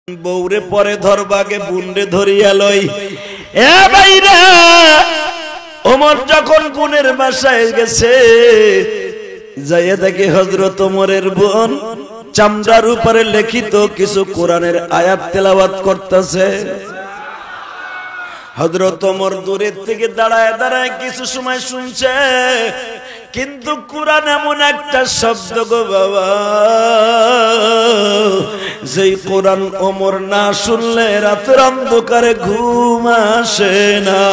বউরে পরে ধরবাগে বুনরে ধরিয়া লই। এ ভাইরা, ওমর যখন বোনের বাসায় গেছে, যাইয়া দেখে হযরত ওমরের বোন চামড়ার উপরে লিখিত কিছু কোরআনের আয়াত তেলাওয়াত করতেছে। হযরত ওমর দূরের থেকে দাঁড়ায় দাঁড়ায় কিছু সময় শুনছে, কিন্তু কোরআন এমন একটা শব্দ গো বাবা, যেই কোরআন ওমর না শুনলে রাতের অন্ধকারে ঘুম আসে না।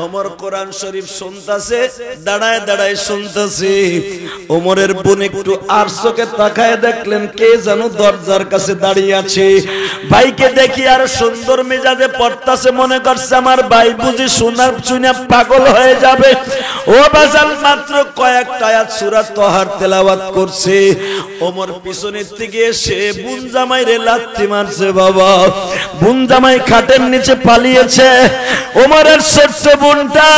ওমর কোরআন শরীফ শুনতাছে, দাঁড়ায় দাঁড়ায় শুনতাছে। ওমরের বোন একটু আর চোখে তাকায় দেখলেন কে যেন দরজার কাছে দাঁড়িয়ে আছে। ভাইকে দেখি আর সুন্দর মেজাজে পড়তাছে, মনে করছে আমার ভাই বুঝি শুনে পাগল হয়ে যাবে। ও বাজাল মাত্র কয়েকটা আয়াত সূরা তহার তেলাওয়াত করছে, ওমর পিছনের থেকে এসে বোন জামাইরে লাথি মারছে। বাবা, বোন জামাই খাটের নিচে পালিয়েছে। ওমরের ছোট্ট বোনটা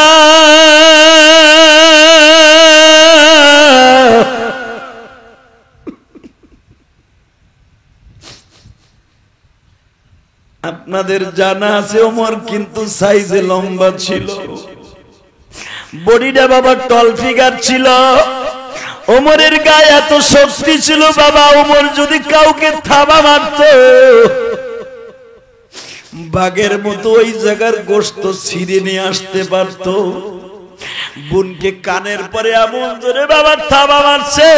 আপনাদের জানা আছে, ওমর কিন্তু সাইজে লম্বা ছিল, বডিটা বাবা টল ফিগার ছিল। ওমরের গায়ে এত শক্তি ছিল বাবা, ওমর যদি কাউকে থাবা মারত, বাঘের মতো ওই জায়গার গোশত ছিঁড়ে নিয়ে আসতে পারত। বোনকে কানের পরে এমন জোরে বাবা থাবা মারছে,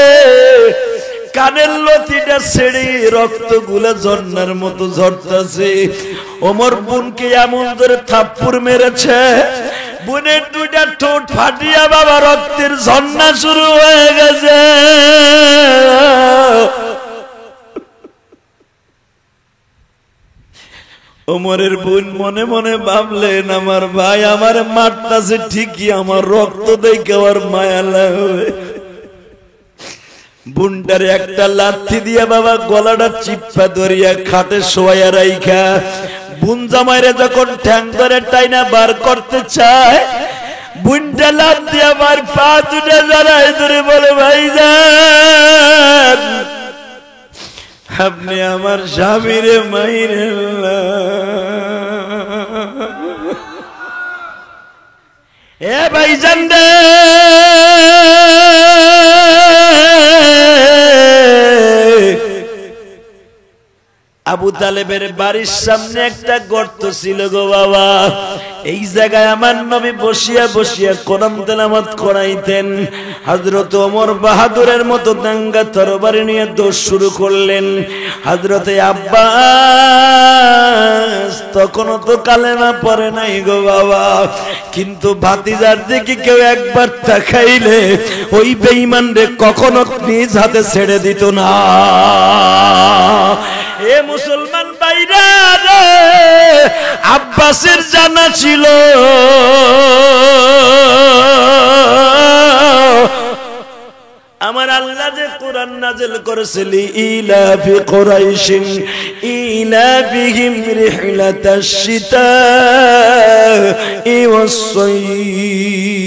কানের লতিটা ছেড়ে রক্তগুলা ঝর্ণার মতো ঝরতেছে। ওমর বোনকে এমন জোরে থাপ্পড় মেরেছে, বোনের দুইটা ঠোঁট ফাটিয়া বাবা রক্তের ঝর্ণা শুরু হয়ে গেছে। ওমরের বোন মনে মনে ভাবলেন, আমার ভাই আমার মারতাছে ঠিকই, আমার রক্ত দেখে আমার মায়া লাগবে। বোনটারে একটা লাথি দিয়া বাবা গলাটা চিপা ধরিয়া খাটে শোয়া রাইখা, বোন জামাইরে যখন ঠ্যাং ধরে টাইনা বার করতে চায়, বোনটা লাথ দিয়া আমার পা দুটা জড়ায় ধরে বলে, ভাইজান আপনি আমার স্বামীরে মাইরেন না। এ ভাইজান রে, আবু তালেবের বাড়ির সামনে একটা গর্ত ছিল গো বাবা, এই জায়গায় আমার নবী বসিয়া বসিয়া কোরআন তেলাওয়াত করাইতেন। হযরত ওমর বাহাদুরের মতো দাঙ্গা তরবারি নিয়ে দৌড় শুরু করলেন। হযরতে আব্বাস তখনও তো কালেমা পড়ে নাই গো বাবা, কিন্তু ভাতিজার দিকে কেউ একবার তাকাইলে ওই বেঈমান রে কখনো নিজ হাতে ছেড়ে দিত না। এ মুসলমান ভাইরা রে, আব্বাসের জানা ছিল আমার আল্লাহ যে কোরআন নাযিল করেছিল, ইলাফি কুরাইশিন ইলাফিহিম রিহলাতাশ শিতা'i ওয়াস-সাইফ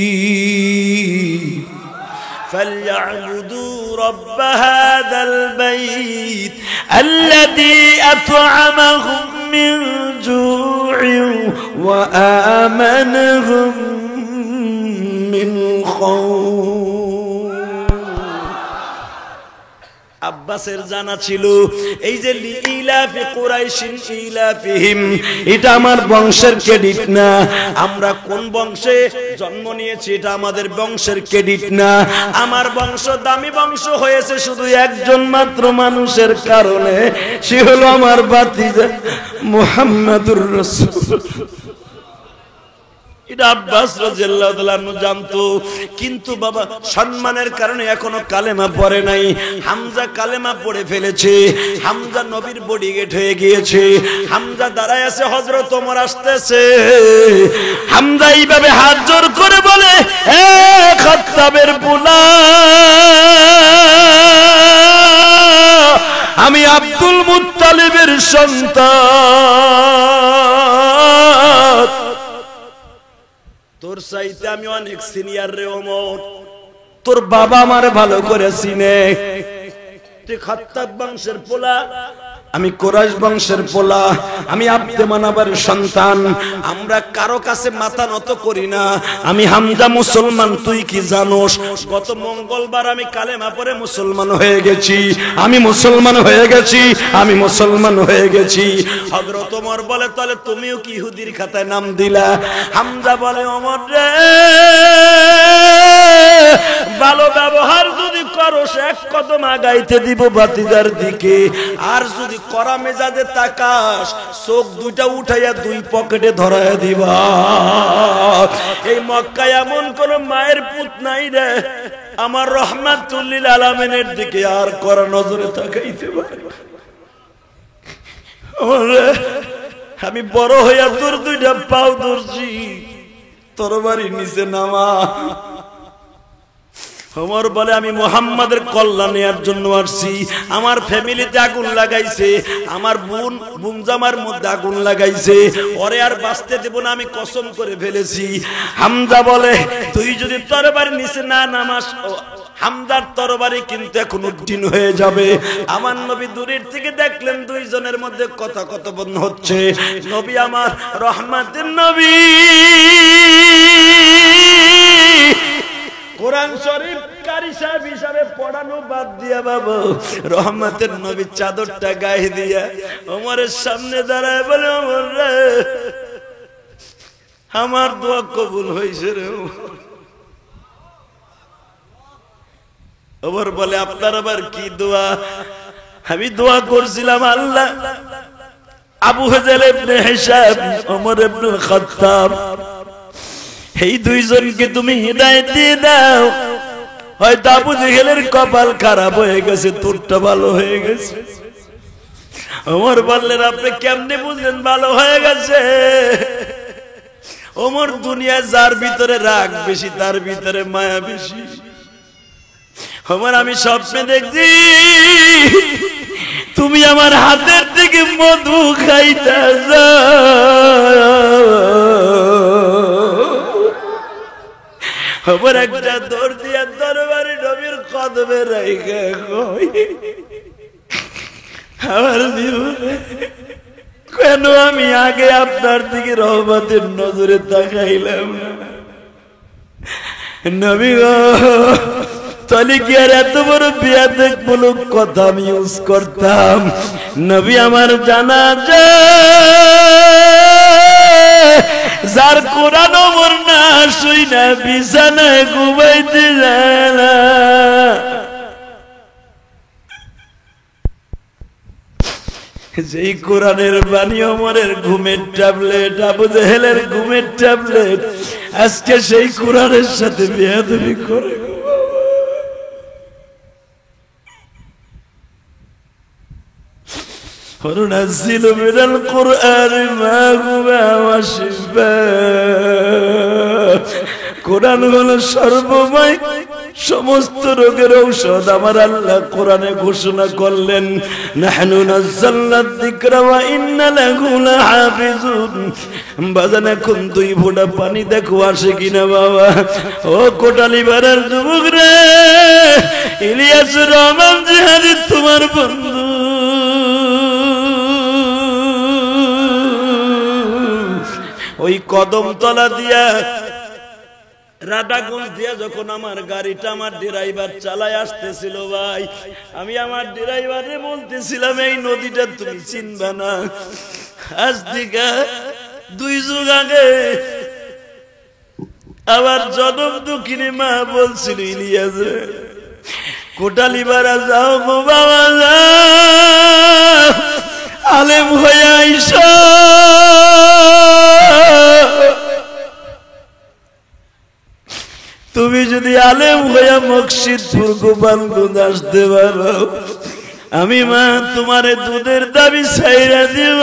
فليعبدوا رب هذا البيت الذي أطعمهم من جوع وآمنهم من خوف। আব্বাসের জানা ছিল এই যে ইলাফি কুরাইশিন ইলাফিহিম, এটা আমার বংশের ক্রেডিট না, আমরা কোন বংশে জন্ম নিয়েছি এটা আমাদের বংশের ক্রেডিট না। আমার বংশ দামি বংশ হয়েছে শুধু একজন মাত্র মানুষের কারণে, সে হলো আমার ভাতিজা মুহাম্মাদুর রাসূলুল্লাহ। এটা আব্বাস রাদিয়াল্লাহু তাআলা আনহু জানতো, কিন্তু বাবা সম্মানের কারণে এখনো কালেমা পড়ে নাই। হামজা কালেমা পড়ে ফেলেছে, হামজা নবীর বডিগার্ড হয়ে গিয়েছে। হামজা দাঁড়ায় আছে, হযরত ওমর আসতেছে। হামজা এইভাবে হাত জোর করে বলে, এ খাত্তাবের পোলা, আমি আব্দুল মুত্তালিবের সন্তান, তোর চাইতে আমি অনেক সিনিয়র রে ওমর, তোর বাবা আমারে ভালো করে চিনে। তুই খাত্তাব বংশের পোলা, আমি কুরাইশ বংশের পোলা, আমি আব্দে মানাবার সন্তান। আমরা কারো কাছে মাথা নত করি না। আমি হামজা মুসলমান, তুই কি জানোস? গত মঙ্গলবার আমি কালেমা পড়ে মুসলমান হয়ে গেছি, আমি মুসলমান হয়ে গেছি, আমি মুসলমান হয়ে গেছি। হযরত ওমর বলে, তাহলে তুমিও কি ইহুদির খাতায় নাম দিলা? হামজা বলে, ওমর রে, ভালো ব্যবহার যদি করো এক কদম আগাইতে দিব বাতিদার দিকে, আর যদি করা মেজাজে তাকাস চোখ দুইটা উঠাইয়া দুই পকেটে ধরাইয়া দিবা। এই মক্কায় এমন কোন মায়ের পুত নাই রে আমার রহমাতুল লিল আলামিনের দিকে আর করা নজরে তাকাইতে পারে। আমি বড় হইয়া তোর দুইটা পাও ধরছি, তরবারি নিচে নামা। ওমর বলে, আমি মুহাম্মাদের কল্যাণের জন্য আসছি। আমার ফ্যামিলিতে আগুন লাগাইছে, আমার বোন জামার মধ্যে আগুন লাগাইছে, ওরে আর বাঁচতে দেব না, আমি কসম করে ফেলেছি। হামজা বলে, তুই যদি তরবারি নিচে না নামাস, হামজার তরবারি কিন্তু এখন উদ্দিন হয়ে যাবে। আমার নবী দূরের থেকে দেখলেন দুইজনের মধ্যে কথোপকথন হচ্ছে। নবী আমার রহমাতের নবী, কোরআন শরীফ কারি সাহেব হিসাবে পড়ানো বাদ দিয়া বাবা, রহমতের নবী চাদরটা গায়ে দিয়া ওমরের সামনে দাঁড়ায় বলে, ওমর রে, আমার দোয়া কবুল হয়েছে রে। ওমর বলে, আপনার আবার কি দোয়া? আমি দোয়া করছিলাম, আল্লাহ আবু হেজেল ইবনে হিশাম, ওমর ইবনে খাত্তাব, এই দুইজনকে তুমি হিদায়াত দিয়ে দাও। হয়তো আবু জেহেলের কপাল খারাপ হয়ে গেছে, তোরটা ভালো হয়ে গেছে। ওমর বললেন, আপনি কেমনে বুঝলেন ভালো হয়ে গেছে? ওমর, দুনিয়া যার ভিতরে রাগ বেশি তার ভিতরে মায়া বেশি। ওমর, আমি স্বপ্নে দেখছি তুমি আমার হাতের থেকে মধু খাইতে খবর একটা দৌড় দিয়া দরবারে নবীর কদমে রাইখা কই, আমার জীবনে কেন আমি আগে আপনার দিকে রহমতের নজরে তাকাইলাম না? নবী গো, তাহলে কি আর এত বড় বিয়াদবমূলক কথা আমি ইউজ করতাম? নবী আমার জানাজা যার কোরআন ওমর না শুই না বিছানায় ঘুমাইতে যায় না, যেই কোরআনের বাণী ওমরের ঘুমের ট্যাবলেট, আবু জেহেলের ঘুমের ট্যাবলেট, আজকে সেই কোরআনের সাথে বেয়াদবি করে। وننزل من القرآن ما هو وشفاء। কোরআন হলো সর্বময়, সমস্ত রোগের ঔষধ। আমার আল্লাহ কোরআনে ঘোষণা করলেন, নাহনু নাযালনা যিকরা ওয়া ইন্না লাহু লাহাফিজুন। বাজান, এখন দুই ফোঁটা পানি দেখো আসে কিনা বাবা। ও কোটালীপাড়ার যুবক রে, ইলিয়াসুর রহমান জিহাদি তোমার বন্ধু, ওই কদমতলা দিয়া রাধাগঞ্জ দিয়া যখন আমার গাড়িটা আমার ড্রাইভার চালায় আসতেছিল, ভাই আমি আমার ড্রাইভারে বলতেছিলাম, এই নদীটা তুমি চিনবা না। আজ থেকে 2 যুগ আগে আবার জনম দুঃখিনী মা বলছিল, ইলিয়াস কোটালীপাড়া যাও গো বাবা, যাও আলেম হয়ে আইসা, তুমি যদি আলেম হইয়া মকসিদপুর গোপালগঞ্জ আসতে পারো, আমি মা তোমারে দুধের দাবি ছাইরা দিব।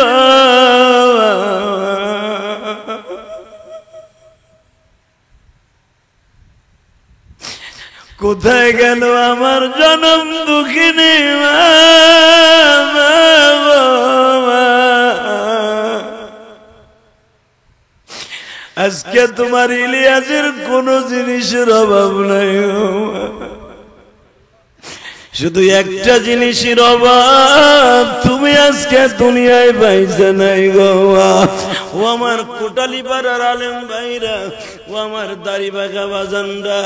কোথায় গেল আমার জনম দুঃখিনী মা? আজকে তোমার ইলিয়াসের কোন জিনিসের অভাব নাই। শুধু একটা জিনিসের অভাব, তুমি আজকে দুনিয়ায় বাইজে নাই গো। ও আমার কোটালি পাড়ার আলেম ভাইরা, ও আমার দাড়িবাগা বাজানরা,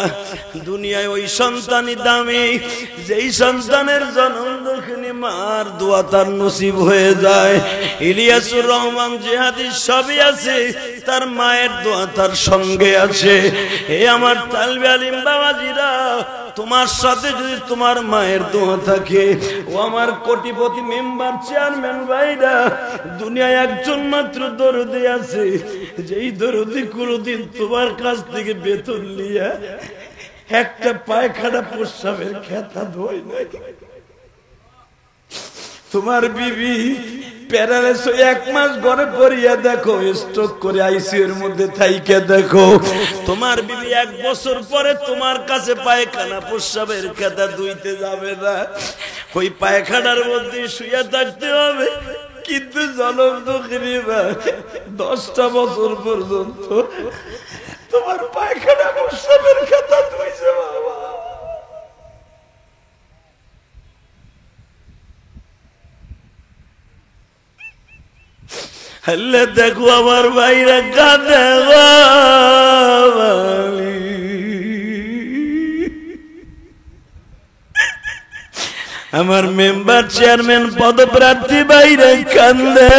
দুনিয়ায় ওই সন্তানই দামি যেই সন্তানের জন্ম দক্ষিণী মার দোয়া তার নসিব হয়ে যায়। ইলিয়াসুর রহমান জিহাদি সবই আছে, তার মায়ের দোয়া তার সঙ্গে আছে। এ আমার তালবে আলিম বাবাজিরা, তোমার সাথে যদি তোমার মায়ের দোয়া থাকে, ও আমার কোটিপতি মেম্বার চেয়ারম্যান ভাইরা, দুনিয়ায় একজন মাত্র দরদি আছে, যেই দরদি কোনদিন তোমার কাছ থেকে বেতন নিয়ে একটা পায়খানা প্রস্রাবের খেতা ধোয় নাই। তোমার বিবি প্যারালাইস 1 মাস ঘরে পড়িয়া দেখো, স্ট্রোক করে আইসিইউ এর মধ্যে থাইকে দেখো। তোমার বিবি 1 বছর পরে তোমার কাছে পায়খানা প্রস্রাবের খেতা ধুইতে যাবে না, ওই পায়খানার মধ্যে শুয়ে থাকতে হবে। কিন্তু জনম দুঃখিনী মা 10টা বছর পর্যন্ত তোমার পায়খানা প্রস্রাবের খেতা ধুইছে বাবা। হলে দেখো আমার ভাইরা কাঁদে, আমার মেম্বার চেয়ারম্যান পদপ্রার্থী ভাইরা কান্দে,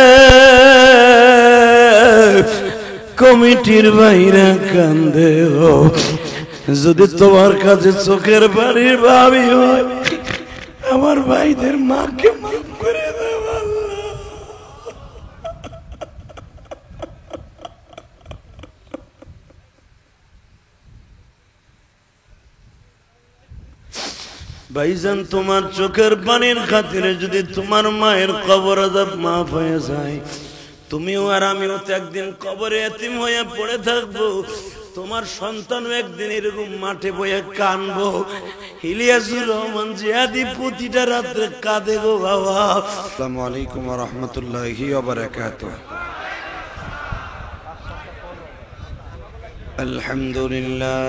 কমিটির ভাইরা কান্দে। যদি তোমার কাছে চোখের বাড়ির ভাবি হয়, আমার ভাইদের মাকে মাফ করে দেব আল্লাহ। ভাইজান, তোমার চোখের পানির খাতিরে যদি তোমার মায়ের কবর আযাব মাফ হয়ে যায়, তুমিও আর আমিও তো একদিন কবরে এতিম হয়ে পড়ে থাকবো। তোমার সন্তানও একদিন এরকম মাঠে বয়ে কানবো। ইলিয়াসুর রহমান জিহাদি প্রতিটা রাত্রে কাঁদে গো বাবা। আসসালামু আলাইকুম ওয়া রাহমাতুল্লাহি ওয়া বারাকাতুহু। আলহামদুলিল্লাহ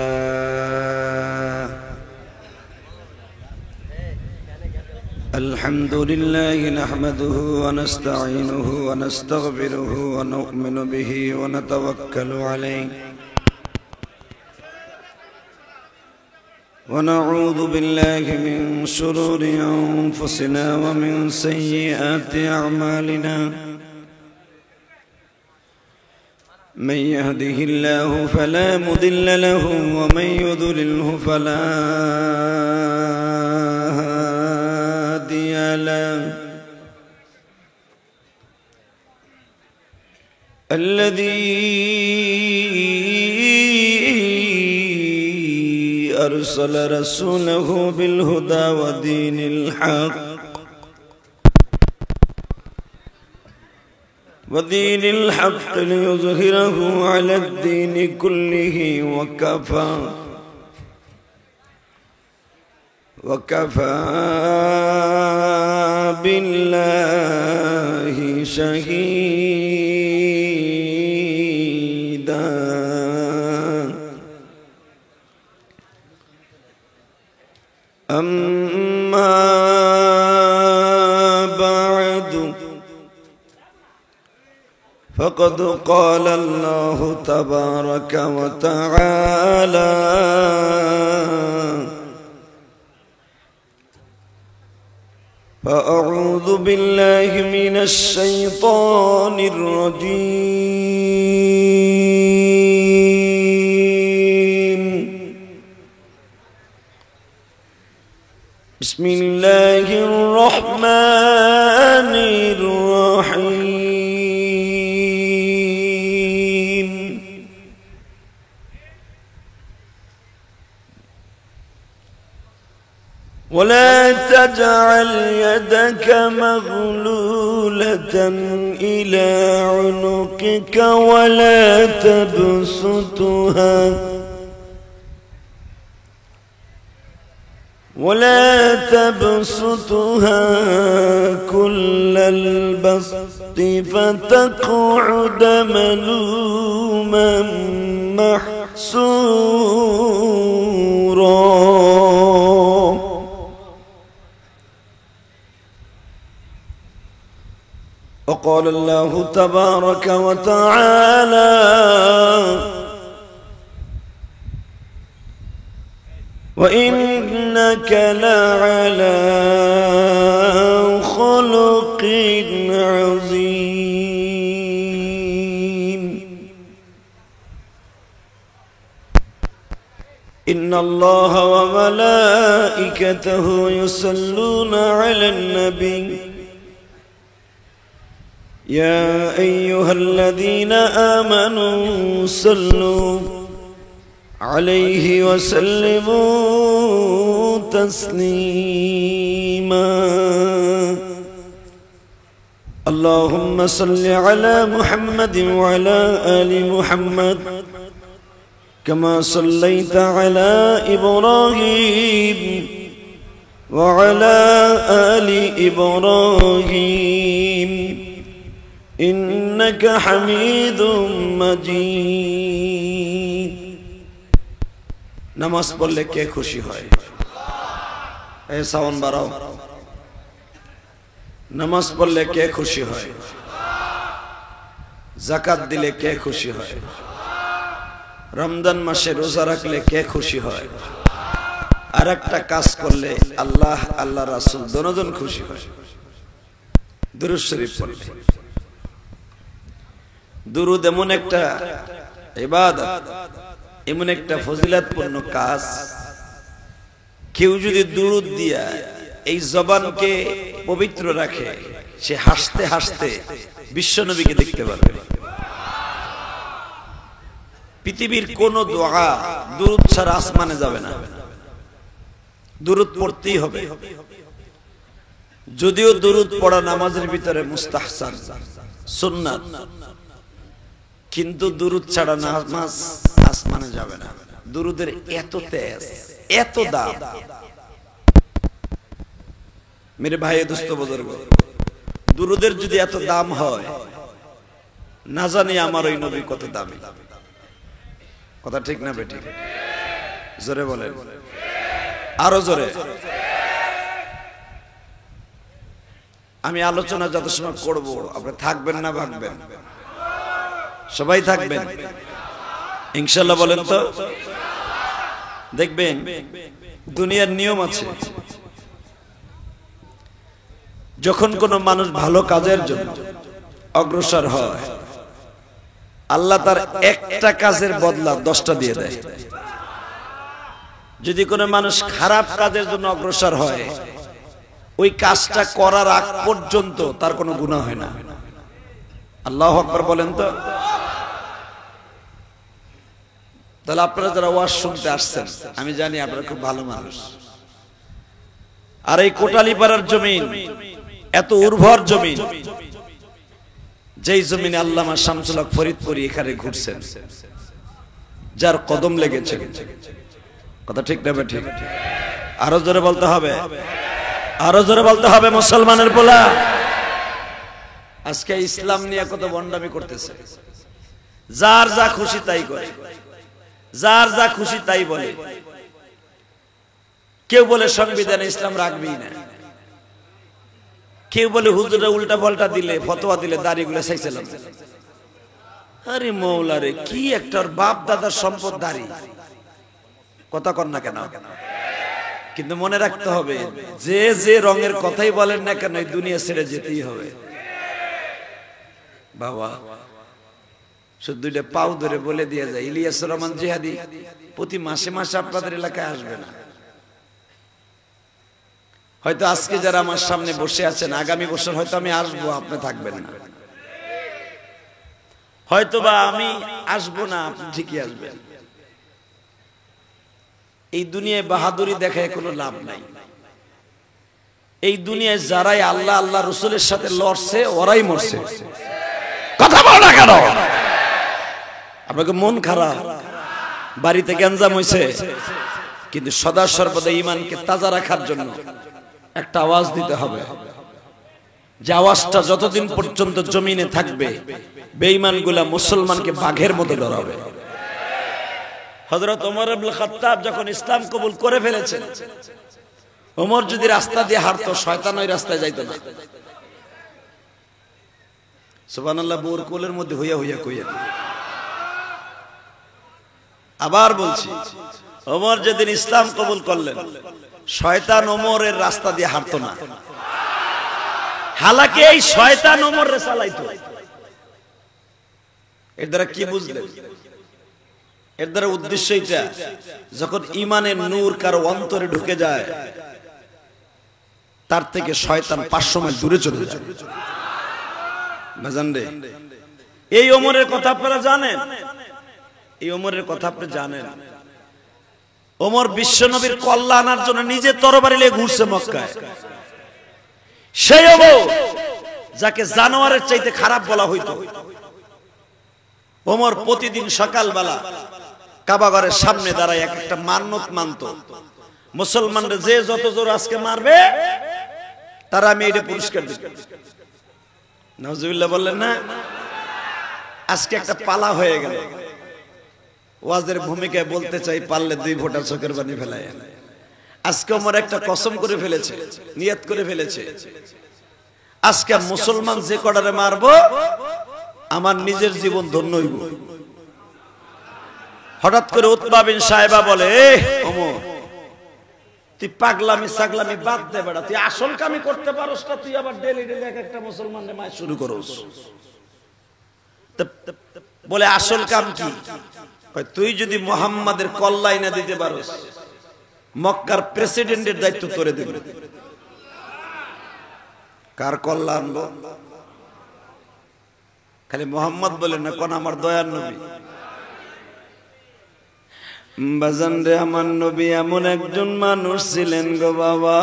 الحمد لله نحمده ونستعينه ونستغفره ونؤمن به ونتوكل عليه ونعوذ بالله من شرور أنفسنا ومن سيئات أعمالنا من يهده الله فلا مضل له ومن يضلله فلا هادي له الذي أرسل رسوله بالهدى ودين الحق ليظهره على الدين كله وكفى بالله شهيدا أما بعد فقد قال الله تبارك وتعالى فأعوذ بالله من الشيطان الرجيم بسم الله الرحمن الرحيم ولا تجعل يدك مغلولة إلى عنقك ولا تبسطها كل البسط فتقعد ملوما محسورا وقال الله تبارك وتعالى وإنك لعلى خلق عظيم إن الله وملائكته يصلون على النبي يا أيها الذين آمنوا صلوا عليه وسلموا تسليما اللهم صل على محمد وعلى آل محمد كما صليت على إبراهيم وعلى آل إبراهيم إنك حميد مجيد নামাজ পড়লে কে খুশি হয়? এই সাউন্ড বাড়াও। নামাজ পড়লে কে খুশি হয়? যাকাত দিলে কে খুশি হয়? রমজান মাসে রোজা রাখলে কে খুশি হয়? আর একটা কাজ করলে আল্লাহ আল্লাহ রাসূল দুজন খুশি হয়। দুরূদ শরীফ পড়লে। দুরূদ এমন একটা ইবাদত, এমন একটা ফজিলতপূর্ণ কাজ, কেউ যদি দুরূদ দিয়া এই জবানকে পবিত্র রাখে, সে হাসতে হাসতে বিশ্বনবীকে দেখতে পারবে। পৃথিবীর কোন দোয়া দুরূদ ছাড়া আসমানে যাবে না, দুরূদ পড়তেই হবে। যদিও দুরূদ পড়া নামাজের ভিতরে মুস্তাহসান সুন্নাত, কিন্তু দুরূদ ছাড়া নামাজ আসমানে যাবে না। দুরূদের এত তেজ, এত দাম। মেরে ভাই দোস্ত বুজুর্গ, দুরূদের যদি এত দাম হয়, না জানি আমার ওই নবী কত দামি। কথা ঠিক না বেঠিক? জোরে বলেন, আরো জোরে। আমি আলোচনা যত সময় করব, আপনি থাকবেন না ভাগবেন? সবাই থাকবেন ইনশাআল্লাহ, বলেন তো। দেখবেন দুনিয়ার নিয়ম আছে, যখন কোন মানুষ ভালো কাজের জন্য অগ্রসর হয়, আল্লাহ তার একটা কাজের বদলা 10টা দিয়ে দেয়। যদি কোন মানুষ খারাপ কাজের জন্য অগ্রসর হয়, ওই কাজটা করার আগ পর্যন্ত তার কোনো গুনাহ হয় না। আল্লাহু আকবার বলেন তো। তাহলে আপনারা যারা ওয়াজ শুনতে আসছেন, আমি জানি আপনারা খুব ভালো মানুষ। আর এই কোটালীপাড়ার জমিন এত উর্বর জমিন, যেই জমিনে আল্লামা শামসুল হক ফরিদপুরি এখানে ঘুরছেন, যার কদম লেগেছে। কথা ঠিক না ঠিক? আরো জোরে বলতে হবে, আরো জোরে বলতে হবে। মুসলমানের পোলা আজকে ইসলাম নিয়ে কত বন্ডামি করতেছে, যার যা খুশি তাই করে, যার যা খুশি তাই বলে। কেউ বলে সংবিধানে ইসলাম রাখবেই না, কেউ বলে হুজুরে উল্টা পাল্টা দিলে, ফতোয়া দিলে দাড়িগুলো চাইছিলাম। আরে মৌলা রে, কি একটা বাপ দাদার সম্পদ দাড়ি, কথা কর না কেন? কিন্তু মনে রাখতে হবে, যে যে রঙের কথাই বলেন না কেন, এই দুনিয়া ছেড়ে যেতেই হবে। বাবা শুধু দুইটা পাও ধরে বলে দিয়ে যায়, ইলিয়াস রহমান জিহাদি প্রতি মাসে মাসে আপনাদের এলাকায় আসবে না। হয়তো আজকে যারা আমার সামনে বসে আছেন, আগামী বছর হয়তো আমি আসবো, আপনি থাকবেন না। হয়তো বা আমি আসবো না, আপনি ঠিকই আসবেন। এই দুনিয়ায় বাহাদুরি দেখায় কোনো লাভ নাই। এই দুনিয়ায় যারাই আল্লাহ আল্লাহ রসুলের সাথে লড়ছে, ওরাই মরছে। কথা বল না কেন? আপনাকে মন খারাপ, বাড়িতে গ্যাঞ্জাম হয়েছে, কিন্তু সদা সর্বদা ঈমানকে তাজা রাখার জন্য একটা আওয়াজ দিতে হবে, যে আওয়াজটা যতদিন পর্যন্ত জমিনে থাকবে, বেঈমানগুলা মুসলমানকে বাঘের মতো ডরাবে। হযরত ওমর ইবনে খাত্তাব যখন ইসলাম কবুল করে ফেলেছেন, ওমর যদি রাস্তা দিয়ে হাঁটতো, শয়তান ওই রাস্তায় যাইতো না। সুবহানাল্লাহ, বোর কোলের মধ্যে হইয়া হইয়া কইয়া। আবার বলছি, ওমর যেদিন ইসলাম কবুল করলেন, শয়তান ওমরের রাস্তা দিয়ে হাঁটতো না। হালাকি এই শয়তান ওমর রে চালাইতো। এর দ্বারা কি বুঝলেন? এর দ্বারা উদ্দেশ্য এটা, যখন ইমানের নূর কারো অন্তরে ঢুকে যায়, তার থেকে শয়তান 500 মাইল দূরে চলে যায়। বাজান রে, এই ওমরের কথা আপনারা জানেন? এই ওমরের কথা আপনি জানেন? ওমর বিশ্বনবীর কল্যাণ আনার জন্য নিজে তরবারি নিয়ে ঘুরছে মক্কায়। সেই ওমর যাকে জানোয়ারের চাইতে খারাপ বলা হইতো, ওমর প্রতিদিন সকালবেলা কাবাঘরের সামনে দাঁড়ায় এক একটা মান্নত মানত। মুসলমানরা যে যত জোর আজকে মারবে, তারা আমি এটা পুরস্কার দিব। নাউজুবিল্লাহ বললেন না? আজকে একটা পালা হয়ে গেল। ওয়াজের ভূমিকায় বলতে চাই, পারলে 2 ফোঁটা চোখের পানি ফেলায়। আজকে ওমর একটা কসম করে ফেলেছে, নিয়ত করে ফেলেছে, আজকে মুসলমান যে কটারে মারবো, আমার নিজের জীবন ধন্য হইব। হঠাৎ করে উতবা বিন সাহেবা বলে, ওমর তুই পাগলামি ছাগলামি বাদ দে বেটা, তুই আসল কামি করতে পারোস না, তুই আবার ডেলি ডেলি এক একটা মুসলমানরে মার শুরু করোস। বলে আসল কাম কি? তুই যদি মুহাম্মাদের কল্যাণ না দিতে পারোস, মক্কার প্রেসিডেন্টের দায়িত্ব তোরে দেব। কার কল্যাণ আনবো? খালি মুহাম্মদ বলেন না, কোন আমার দয়ার নবী। বাজান রে, আমার নবী এমন একজন মানুষ ছিলেন গো বাবা,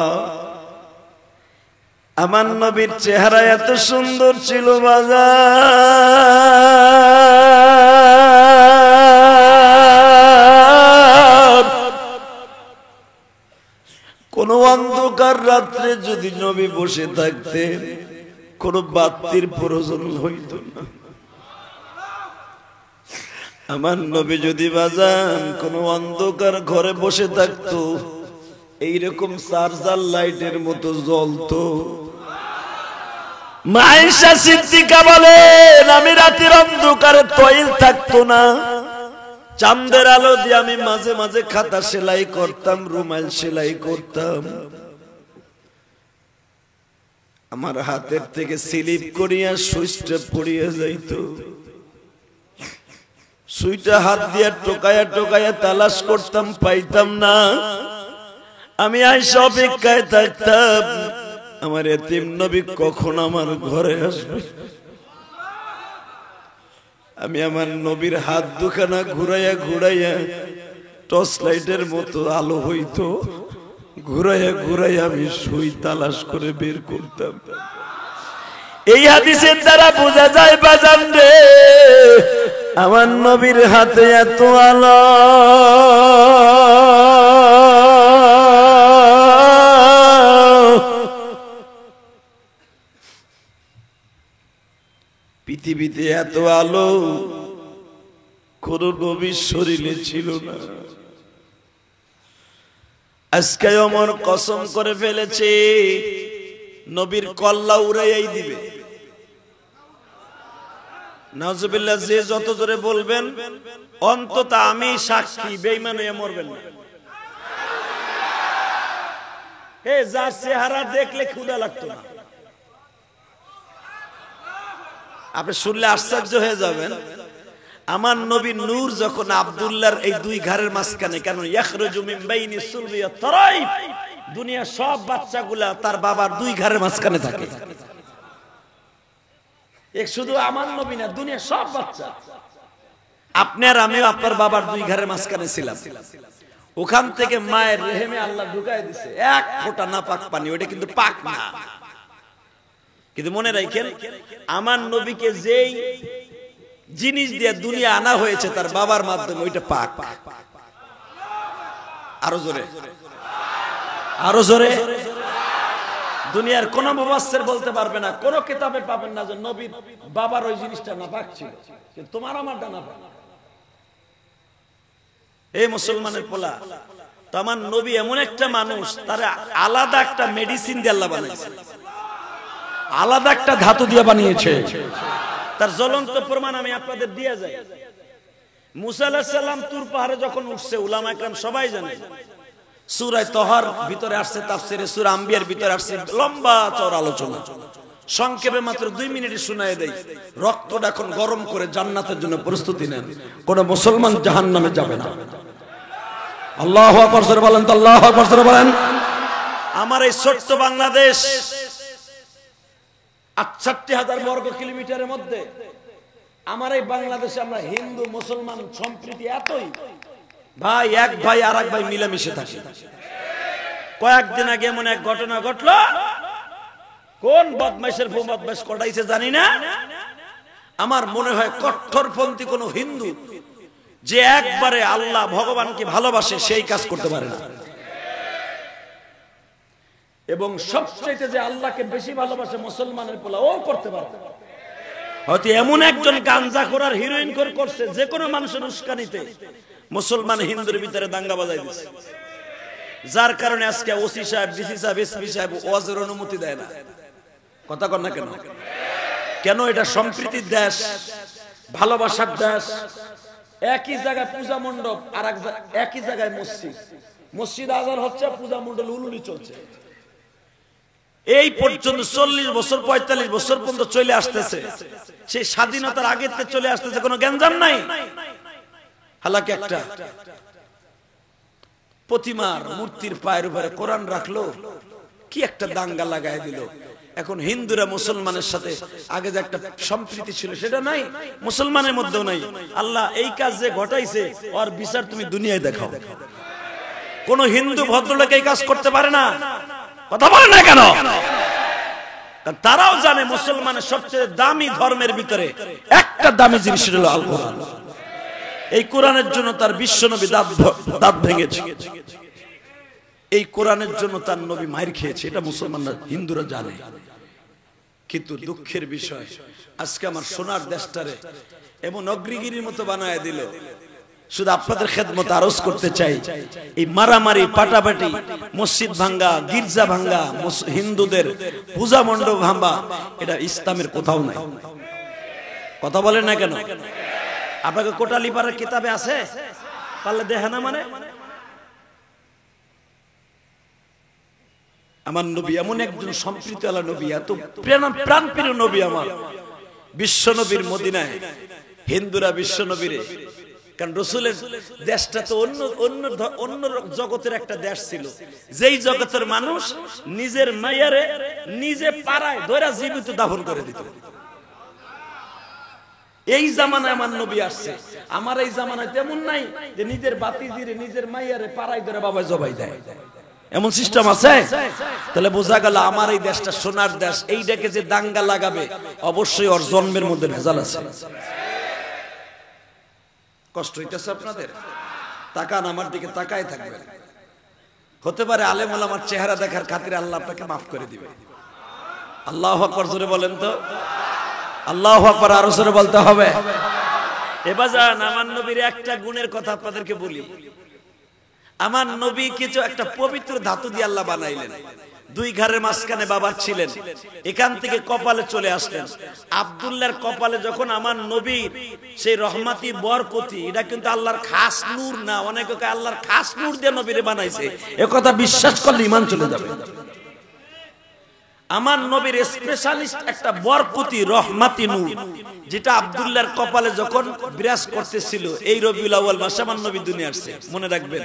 আমার নবীর চেহারা এত সুন্দর ছিল বাজার। কোন অন্ধকার রাত্রে যদি নবী বসে থাকতেন, কোন বাতির প্রয়োজন হইত না। আমার নবী যদি বাজান কোন অন্ধকার ঘরে বসে থাকতো, এইরকম চার্জার লাইটের মতো জ্বলতো। মা আয়েশা সিদ্দিকা বলেন, আমি রাতের অন্ধকারে তৈল থাকতো না, চাঁদের আলো দিয়ে আমি মাঝে মাঝে খাতা সেলাই করতাম, রুমাল সেলাই করতাম। আমার হাতের থেকে স্লিপ করিয়া সুইচটা পড়িয়া যাইত, সুইটা হাত দিয়া টোকায়া টোকায়া তালাশ করতাম, পাইতাম না। আমি আয়েশা অপেক্ষায় থাকতাম, আমার এতিম নবী কখন আমার ঘরে আসবে। আমি আমার নবীর হাত দুখানা ঘুরাইয়া ঘুরাইয়া, টর্চ লাইটের মতো আলো হইতো, ঘুরাইয়া ঘুরাইয়া আমি সুই তালাশ করে বের করতাম। এই হাদিসের দ্বারা বোঝা যায় বাজান রে, আমার নবীর হাতে এত আলো। পৃথিবীতে এত আলো কোন নবীর শরীরে ছিল না। আজকে ওমর কসম করে ফেলেছে, নবীর কল্লা উড়াইয়াই দিবে। নাউজুবিল্লাহ, যে যত জোরে বলবেন, অন্তত আমি সাক্ষী, বেঈমান হয়ে মরবেন না। যার চেহারা দেখলে ক্ষুধা লাগতো না। আপনি শুনলে আশ্চর্য হয়ে যাবেন, আমার নবী নূর যখন আব্দুল্লাহর এই 2 ঘাড়ের মাঝখানে, কেন ইয়াখরুজু মিন বাইনি সুলবি ওয়া তারাইব, দুনিয়ার সব বাচ্চাগুলা তার বাবার 2 ঘাড়ের মাঝখানে থাকে। এক শুধু আমার নবী না, দুনিয়ার সব বাচ্চা। আপনি আর আমিও আপনার বাবার 2 ঘাড়ের মাঝখানে ছিলাম। ওখান থেকে মায়ের রেহেমে আল্লাহ ঢুকায় দিছে এক ফোঁটা নাপাক পানি, ওটা কিন্তু পাক না। কিন্তু মনে রাখেন, আমার নবীকে যেই জিনিস দিয়ে দুনিয়া আনা হয়েছে তার বাবার মাধ্যমে, ওইটা পাক। আরো জোরে, আরো জোরে। দুনিয়ার কোন মুফাসসির বলতে পারবে না, কোন কিতাবে পাবেন না যে নবীর বাবার ওই জিনিসটা নাপাক ছিল, কিন্তু তোমার আমারটা নাপাক। এই মুসলমানের পোলা, তো আমার নবী এমন একটা মানুষ, তারা আলাদা একটা মেডিসিন দিয়ে আল্লাহ বানাইছে, আলাদা একটা ধাতু দিয়ে বানিয়েছে। তার জ্বলন্ত প্রমাণ আমি আপনাদের দিয়ে যাই। মুসা আলাইহিস সালাম তুর পাহাড়ে যখন উঠছে, উলামা ইকরাম সবাই জানে, সূরা তহার ভিতরে আসছে, তাফসিরে সূরা আম্বিয়ার ভিতরে আসছে, লম্বা চওড়া আলোচনা। সংক্ষেপে মাত্র 2 মিনিটে শোনায় দেই। রক্তটা এখন গরম করে জান্নাতের জন্য প্রস্তুতি নেন। কোন মুসলমান জাহান্নামে যাবে না। আল্লাহু আকবার জোরে বলেন তো, আল্লাহু আকবার জোরে বলেন। আমার এই ছোট্ট বাংলাদেশ ৬৮,০০০ বর্গ কিলোমিটারের মধ্যে, আমার এই বাংলাদেশে আমরা হিন্দু মুসলমান সম্প্রীতি এতই, ভাই এক ভাই আর এক ভাই মিলেমিশে থাকে। কয়েকদিন আগে এমন এক ঘটনা ঘটলো, কোন বদমাইশের বউ বদমাইশ কটাইছে জানি না, আমার মনে হয় কট্টরপন্থী কোন হিন্দু যে একবারে আল্লাহ ভগবানকে ভালোবাসে সেই কাজ করতে পারে না। এবং সবচেয়ে যে আল্লাহকে বেশি ভালোবাসে মুসলমানের পোলা, ও করতে পারে। হয়তো এমন একজন গাঞ্জা করার হিরোইন করছে, যে কোনো মানুষের উস্কানিতে মুসলমান হিন্দুর ভিতরে দাঙ্গা বাজাই দিচ্ছে, যার কারণে আজকে ওসি সাহেব, ডিসি সাহেব, এসপি সাহেব ওয়াজের অনুমতি দেয় না। কথা কন না কেন? কেন? এটা সম্প্রীতির দেশ, ভালোবাসার দেশ। একই জায়গায় পূজা মণ্ডপ, আর একই জায়গায় মসজিদ, মসজিদ আজান হচ্ছে, পূজা মণ্ডল উলুলি চলছে। এই পর্যন্ত 40 বছর 45 বছর পর্যন্ত চলে আসতেছে। সেই স্বাধীনতার আগের থেকে চলে আসতেছে, কোনো গ্যাঞ্জাম নাই। হালাকি একটা প্রতিমার মূর্তির পায়ের উপরে কোরআন রাখলো, কি একটা দাঙ্গা লাগাই দিল। এখন হিন্দুরা মুসলমানের সাথে আগে যে একটা সম্প্রীতি ছিল সেটা নাই, মুসলমানের মধ্যেও নাই। আল্লাহ এই কাজ যে ঘটাইছে, ওর বিচার তুমি দুনিয়ায় দেখাও। কোন হিন্দু ভদ্রলোক এই কাজ করতে পারে না। কথা বলে না কেন? তারাও জানে মুসলমানের সবচেয়ে দামি ধর্মের ভিতরে একটা দামি জিনিস হলো আল কোরআন। এই কোরআনের জন্য তার বিশ্বনবী দাঁত ভেঙেছে, এই কোরআনের জন্য তার নবী মাইর খেয়েছে, এটা মুসলমানরা হিন্দুরা জানে। কিন্তু দুঃখের বিষয়, আজকে আমার সোনার দেশটারে এমন অগ্রিগিরির মতো বানায় দিল। শুধু আপনাদের খেদমত আরজ করতে চাই, এই মারামারি পাটাপাটি, মসজিদ ভাঙ্গা, গির্জা ভাঙ্গা, হিন্দুদের পূজা মণ্ডপ ভাঙ্গা, এটা ইসলামের কোথাও নাই। কথা বলেন না কেন? আপনাকে কোটালিপাড়ার কিতাবে আছে, পারলে দেখে না। মানে আমার নবী এমন একজন সম্প্রীতিওয়ালা নবী, এত প্রাণপ্রিয় নবী, আমার বিশ্ব নবীর মদিনায় হিন্দুরা বিশ্ব নবীরে, কারণ রসুলের দেশটা তো অন্য জগতের একটা দেশ ছিল, যেই জগতের মানুষ নিজের মাইয়ারে নিজে পাড়ায় ধরে জীবিত দাফন করে দিত। এই জামানায় আমার নবী আসছে। আমার এই জামানায় তেমন নাই যে নিজের বাতিজিরে নিজের মাইয়ারে পাড়ায় ধরে বাবা জবাই দেয়, এমন সিস্টেম আছে। তাহলে বোঝা গেল আমার এই দেশটা সোনার দেশ। এইটাকে যে দাঙ্গা লাগাবে, অবশ্যই ওর জন্মের মধ্যে ভেজাল আছে। কষ্ট হইতেছে আপনাদের? তাকান আমার দিকে, তাকায় থাকবেন। হতে পারে আলেম ওলামার চেহারা দেখার খাতিরে আল্লাহ আপনাকে মাফ করে দিবে। আল্লাহু আকবার জোরে বলেন তো, আল্লাহু আকবার আরো জোরে বলতে হবে। এবার যান, আমার নবীর একটা গুণের কথা আপনাদেরকে বলি। আমার নবী কিছু একটা পবিত্র ধাতু দিয়ে আল্লাহ বানাইলেন। 2 ঘরের মাঝখানে বাবা ছিলেন, এখান থেকে কপালে চলে আসলেন। আব্দুল্লাহর কপালে যখন আমার নবীর সেই রহমাতি বরকতি, এটা কিন্তু আল্লাহর খাস নূর না। অনেকে আল্লাহর খাস নূর দিয়ে নবীরে বানাইছে, এ কথা বিশ্বাস করলে ঈমান চলে যাবে। আমার নবীর স্পেশালিস্ট একটা বরকতি রহমাতি নূর, যেটা আব্দুল্লাহর কপালে যখন বিরাজ করতেছিল, এই রবিউল আউয়াল মাসে আমার নবী দুনিয়া আসছে। মনে রাখবেন,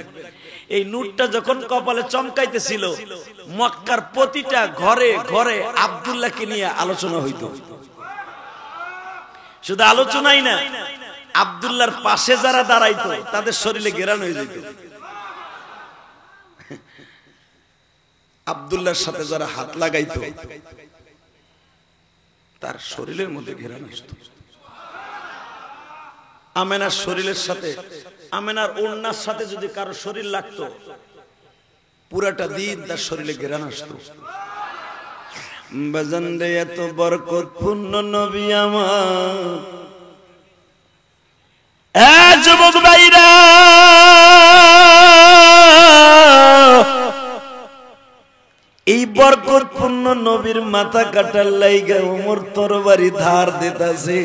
এই নূরটা যখন কপালে চমকাইতেছিল, মক্কার প্রতিটা ঘরে ঘরে আব্দুল্লাহকে নিয়ে আলোচনা হইতো। শুধু আলোচনাই না, আব্দুল্লাহর পাশে যারা দাঁড়াইতো তাদের শরীরে ঘেরান হয়ে যেত। আব্দুল্লাহর সাথে যারা হাত লাগাইতো তার শরীরের মধ্যে ঘেরান আসতো। আমেনার শরীরের সাথে, আমেনার ওড়নার সাথে যদি কারো শরীর লাগতো, পুরাটা দিন তার শরীরে ঘেরান আসতো। বাজান রে, এত বরকতপূর্ণ নবী আমার। যুবক ভাইরা, এই বরকতপূর্ণ নবীর মাথা কাটার লাইগা ওমর তরবারি ধার দিতাছে।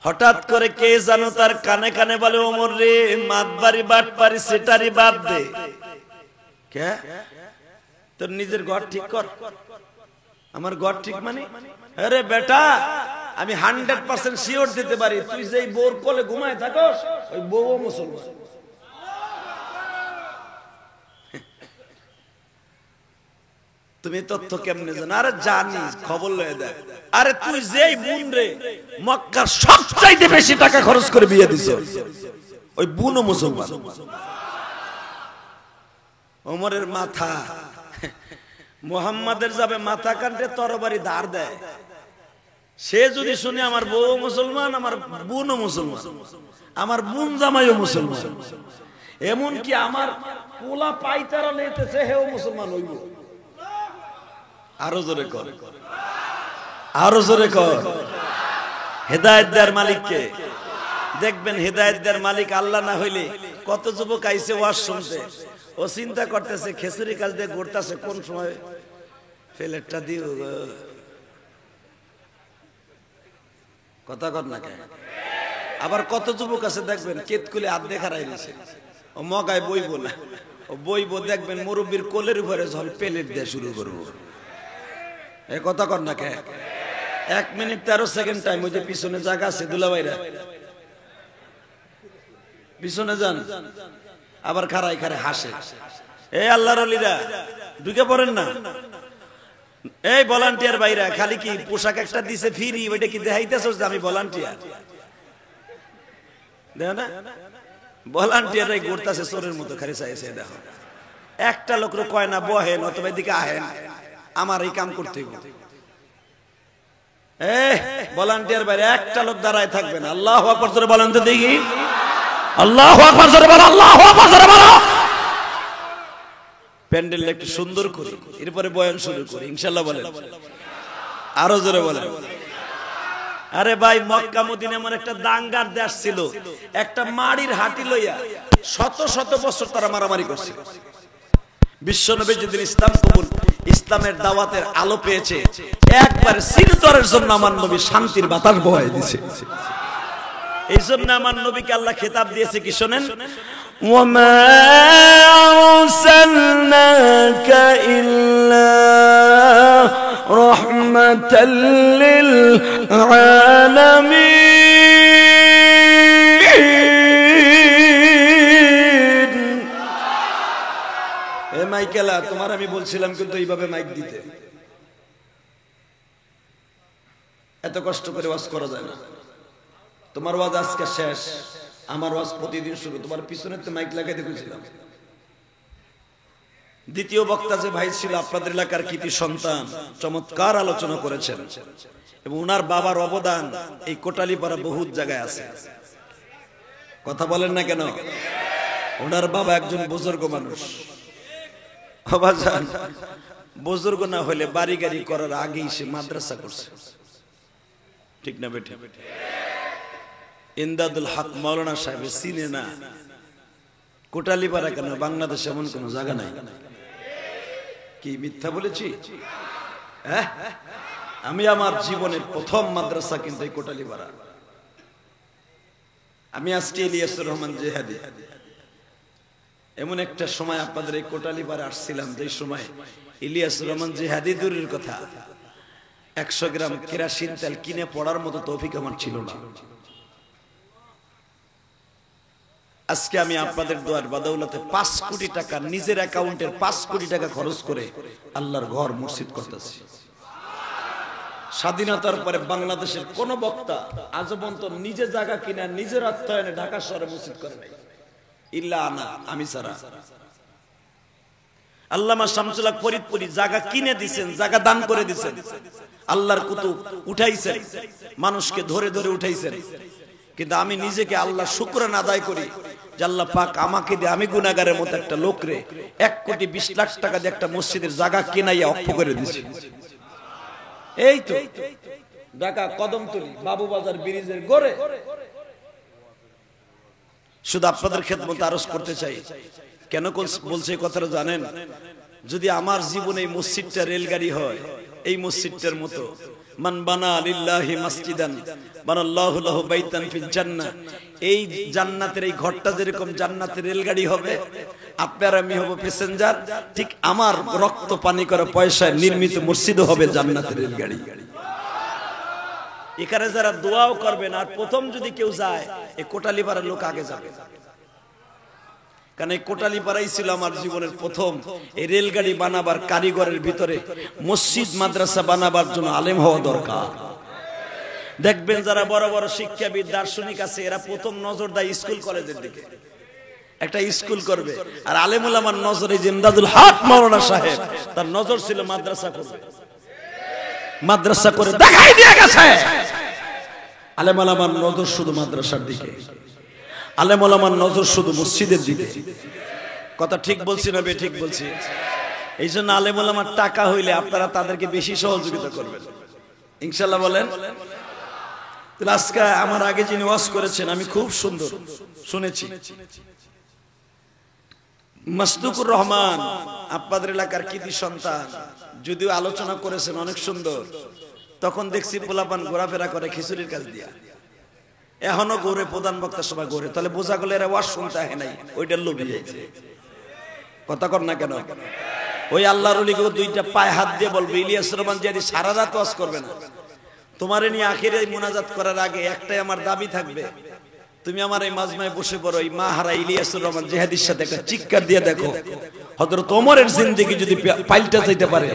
হঠাৎ করে কে জানো তার কানে কানে বলে, ওমর রে, মাতবাড়ি বাটপারি সেটারি বাদ দে, কে তোর নিজের ঘর ঠিক কর। আমার ঘর ঠিক মানে, আরে বেটা, আমি 100% শিওর দিতে পারি তুই যেই বউর কোলে ঘুমায় থাকস ওই বউও মুসলমান। তুমি তথ্য কেমনে জানো? আরে জানি, খবর লয়ে দেখ। আরে তুই যেই বোন রে মক্কার সবচাইতে বেশি টাকা খরচ করে বিয়ে দিছ, ওই বোনও মুসলমান। ওমরের মাথা, মুহাম্মাদের যাবে মাথা কাটে তরবারি ধার দেয়। সে যদি শুনে আমার বউ মুসলমান, আমার বোনও মুসলমান, আমার বোন জামাইও মুসলমান, এমনকি আমার পোলা পাইতারা লেতেছে হেও মুসলমান হইব। আরো জোরে কর, আরো জোরে কর। হেদায়েত দেওয়ার মালিককে দেখবেন, হেদায়েত দেওয়ার মালিক আল্লাহ না হইলে কত যুবক আইছে ওয়াজ শুনতে, ও চিন্তা করতেছে খেসুরি কাজ দিয়ে ঘুরতেছে, কোন সময় ফেলেটটা দিও। কথা কর না কেন? আবার কত যুবক আছে দেখবেন কেতকুলে হাত দেখা রাইছে, ও মগায় বইবো না, ও বইবো দেখবেন মুরব্বীর কোলের উপরে ঝল প্লেট দিয়ে শুরু করবো। এ কথা কর না কে? 1 মিনিট 13 সেকেন্ড টাইম। ওই যে পিছনে জায়গা আছে দুলাভাইরা, পিছনে যান, আবার খারাই খারাই হাসে। এই আল্লাহর ওলিরা ঢুকে পড়েন না। এই ভলান্টিয়ার ভাইরা খালি কি পোশাক একটা দিছে ফ্রি, ওইটা কি দেখাইতেছস যে আমি ভলান্টিয়ার? দেখো না, ভলান্টিয়াররাই ঘুরতেছে চোরের মতো, খালি চাইছে। দেখো একটা লোক কয় না বহেন অথবা এদিকে আহেন, আমার এই কাম করতে হবে। ভলান্টিয়ার বাইরে একটা লোক দাঁড়ায় থাকবে না। আল্লাহু আকবার জোরে বলেন তো দেখি, আল্লাহু আকবার জোরে বলো, আল্লাহু আকবার জোরে বলো। প্যান্ডেল একটু সুন্দর করি, এরপরে বয়ান শুরু করি ইনশাআল্লাহ বলেন, আরো জোরে বলেন। আরে ভাই, মক্কা মদিনা এমন একটা দাঙ্গার দেশ ছিল, একটা মাড়ির হাঁটি লইয়া শত শত বছর তারা মারামারি করছে। বিশ্বনবী যেদিন ইসলাম কবুল, ইসলামের দাওয়াতের আলো পেয়েছে, একবার চিরতরের জন্য আমার নবী শান্তির বাতাস বহায় দিয়েছে। এই জন্য আমার নবীকে আল্লাহ খেতাব দিয়েছে কি শোনেন, ওয়ামা আরসালনাকা ইল্লা রাহমাতাল লিল আলামিন। এ মাইকেলা, তোমার আমি বলছিলাম কিন্তু এইভাবে মাইক দিতে, এত কষ্ট করে ওয়াজ করা যায় না। তোমার ওয়াজ আজকে শেষ, আমার ওয়াজ প্রতিদিন শুরু। তোমার পিছনে তো মাইক লাগাইতে গেছিলাম। দ্বিতীয় বক্তা যে ভাই ছিল আপনাদের এলাকার কৃতি সন্তান, চমৎকার আলোচনা করেছেন এবং ওনার বাবার অবদান এই কোটালীপাড়া বহুত জায়গায় আছে। কথা বলেন না কেন? ওনার বাবা একজন বুজুর্গ মানুষ। বুজুর্গ না হলে বাড়ি গাড়ি করার আগেই সে মাদ্রাসা করছে, ঠিক না বেটা? ইমদাদুল হক মাওলানা সাহেব চিনে না কোটালীপাড়া কেন? বাংলাদেশে এমন কোন জায়গা নাই। কি মিথ্যা বলেছি? হ্যাঁ, আমি আমার জীবনের প্রথম মাদ্রাসা কিন্তু এই কোটালীপাড়া। আমি আজকে ইলিয়াসুর রহমান জিহাদি এমন একটা সময় আপনাদের এই কোটালীপাড়া আসছিলাম, যে সময় ইলিয়াসুর রহমান জিহাদি দূরের কথা 100 গ্রাম কেরাসিন তেল কিনে পড়ার মতো তৌফিক আমার ছিল না। আজকে আমি আপনাদের দোয়ার বাদৌলতে 5 কোটি টাকা নিজের অ্যাকাউন্টের 5 কোটি টাকা খরচ করে আল্লাহর ঘর মসজিদ করতেছি। স্বাধীনতার পরে বাংলাদেশের কোন বক্তা আজ পর্যন্ত নিজে জায়গা কিনা নিজের অর্থায়নে ঢাকা শহরে মসজিদ করে নাই, ইল্লা আনা, আমি ছাড়া। আল্লামা শামসুল হক ফরিদপুরি জায়গা কিনে দিয়েছেন, জায়গা দান করে দিয়েছেন, আল্লাহর কুতুব উঠাইছেন, মানুষকে ধরে ধরে উঠাইছেন। কিন্তু আমি নিজেকে আল্লাহ শুকরানা আদায় করি যে আল্লাহ পাক আমাকে দিয়ে, আমি গুনাহগারের মতো একটা লোকরে 1,20,00,000 টাকা দিয়ে একটা মসজিদের জায়গা কিনাইয়া অক্ষ করে দিয়েছি। এই তো ঢাকা কদমতলী বাবুবাজার ব্রিজের গড়ে। শুধু আপনাদের খেদমতে আরজ করতে চাই, কেন বলছে এই কথাটা জানেন? যদি আমার জীবনে এই মসজিদটা রেলগাড়ি হয়, এই মসজিদটার মতো, মান বানা লিল্লাহি মাসজিদান বানাল্লাহু লাহু বাইতান ফিল জান্নাহ, এই জান্নাতের এই ঘরটা যেরকম জান্নাতের রেলগাড়ি হবে, আপনার আমি হব প্যাসেঞ্জার, ঠিক আমার রক্ত পানি করা পয়সায় নির্মিত মসজিদও হবে জান্নাতের রেলগাড়ি। এখানে যারা দোয়াও করবেন, আর প্রথম যদি কেউ যায়, এই কোটালীপাড়ার লোক আগে যাবে, কারণ এই কোটালীপাড়াই ছিল আমার জীবনের প্রথম এই রেলগাড়ি বানাবার কারিগরের ভিতরে। মসজিদ মাদ্রাসা বানাবার জন্য আলেম হওয়া দরকার। দেখবেন যারা বড় বড় শিক্ষাবিদ দার্শনিক আছে, এরা প্রথম নজর দেয় স্কুল কলেজের দিকে, একটা স্কুল করবে। আর আলেম ওলামার নজরে ইমদাদুল হক মাওলানা সাহেব, তার নজর ছিল মাদ্রাসা করবে, মাদ্রাসা করে দেখাই দিয়ে গেছে। আলেম ওলামার নজর শুধু মাদ্রাসার দিকে, আলেম ওলামার নজর শুধু মসজিদের দিকে। কথা ঠিক বলছি না বে ঠিক বলছি? এই জন্য আলেম ওলামার টাকা হইলে আপনারা তাদেরকে বেশি সহযোগিতা করবেন ইনশাআল্লাহ, বলেন। আজকে আমার আগে যিনি ওয়াজ করেছেন আমি খুব সুন্দর শুনেছি, মাসদুকুর রহমান আপনাদের এলাকার কৃতি সন্তান, যদিও আলোচনা করেছেন অনেক সুন্দর। তখন দেখছি পোলাপান ঘোরাফেরা করে খিচুড়ির কাজ দিয়া, এখনো গড়ে প্রধান বক্তা সবাই গড়ে, তাহলে বোঝা গেল এরা ওয়াজ শুনতে হয় নাই, ওইটার লোভী হয়েছে। কথা কর না কেন? ওই আল্লাহর ওলিকে দুইটা পায়ে হাত দিয়ে বলবে, ইলিয়াস রহমান যদি সারা রাত ওয়াজ করবে না, তোমারে নিয়ে আখিরে মুনাজাত করার আগে একটাই আমার দাবি থাকবে, তুমি আমার এই মাজমায় বসে পড়ো, এই মাহারা ইলিয়াসুর রহমান জিহাদির সাথে একটা চিৎকার দিয়ে দেখো, হযরত ওমরের জিন্দেগি যদি পাল্টে যেতে পারে,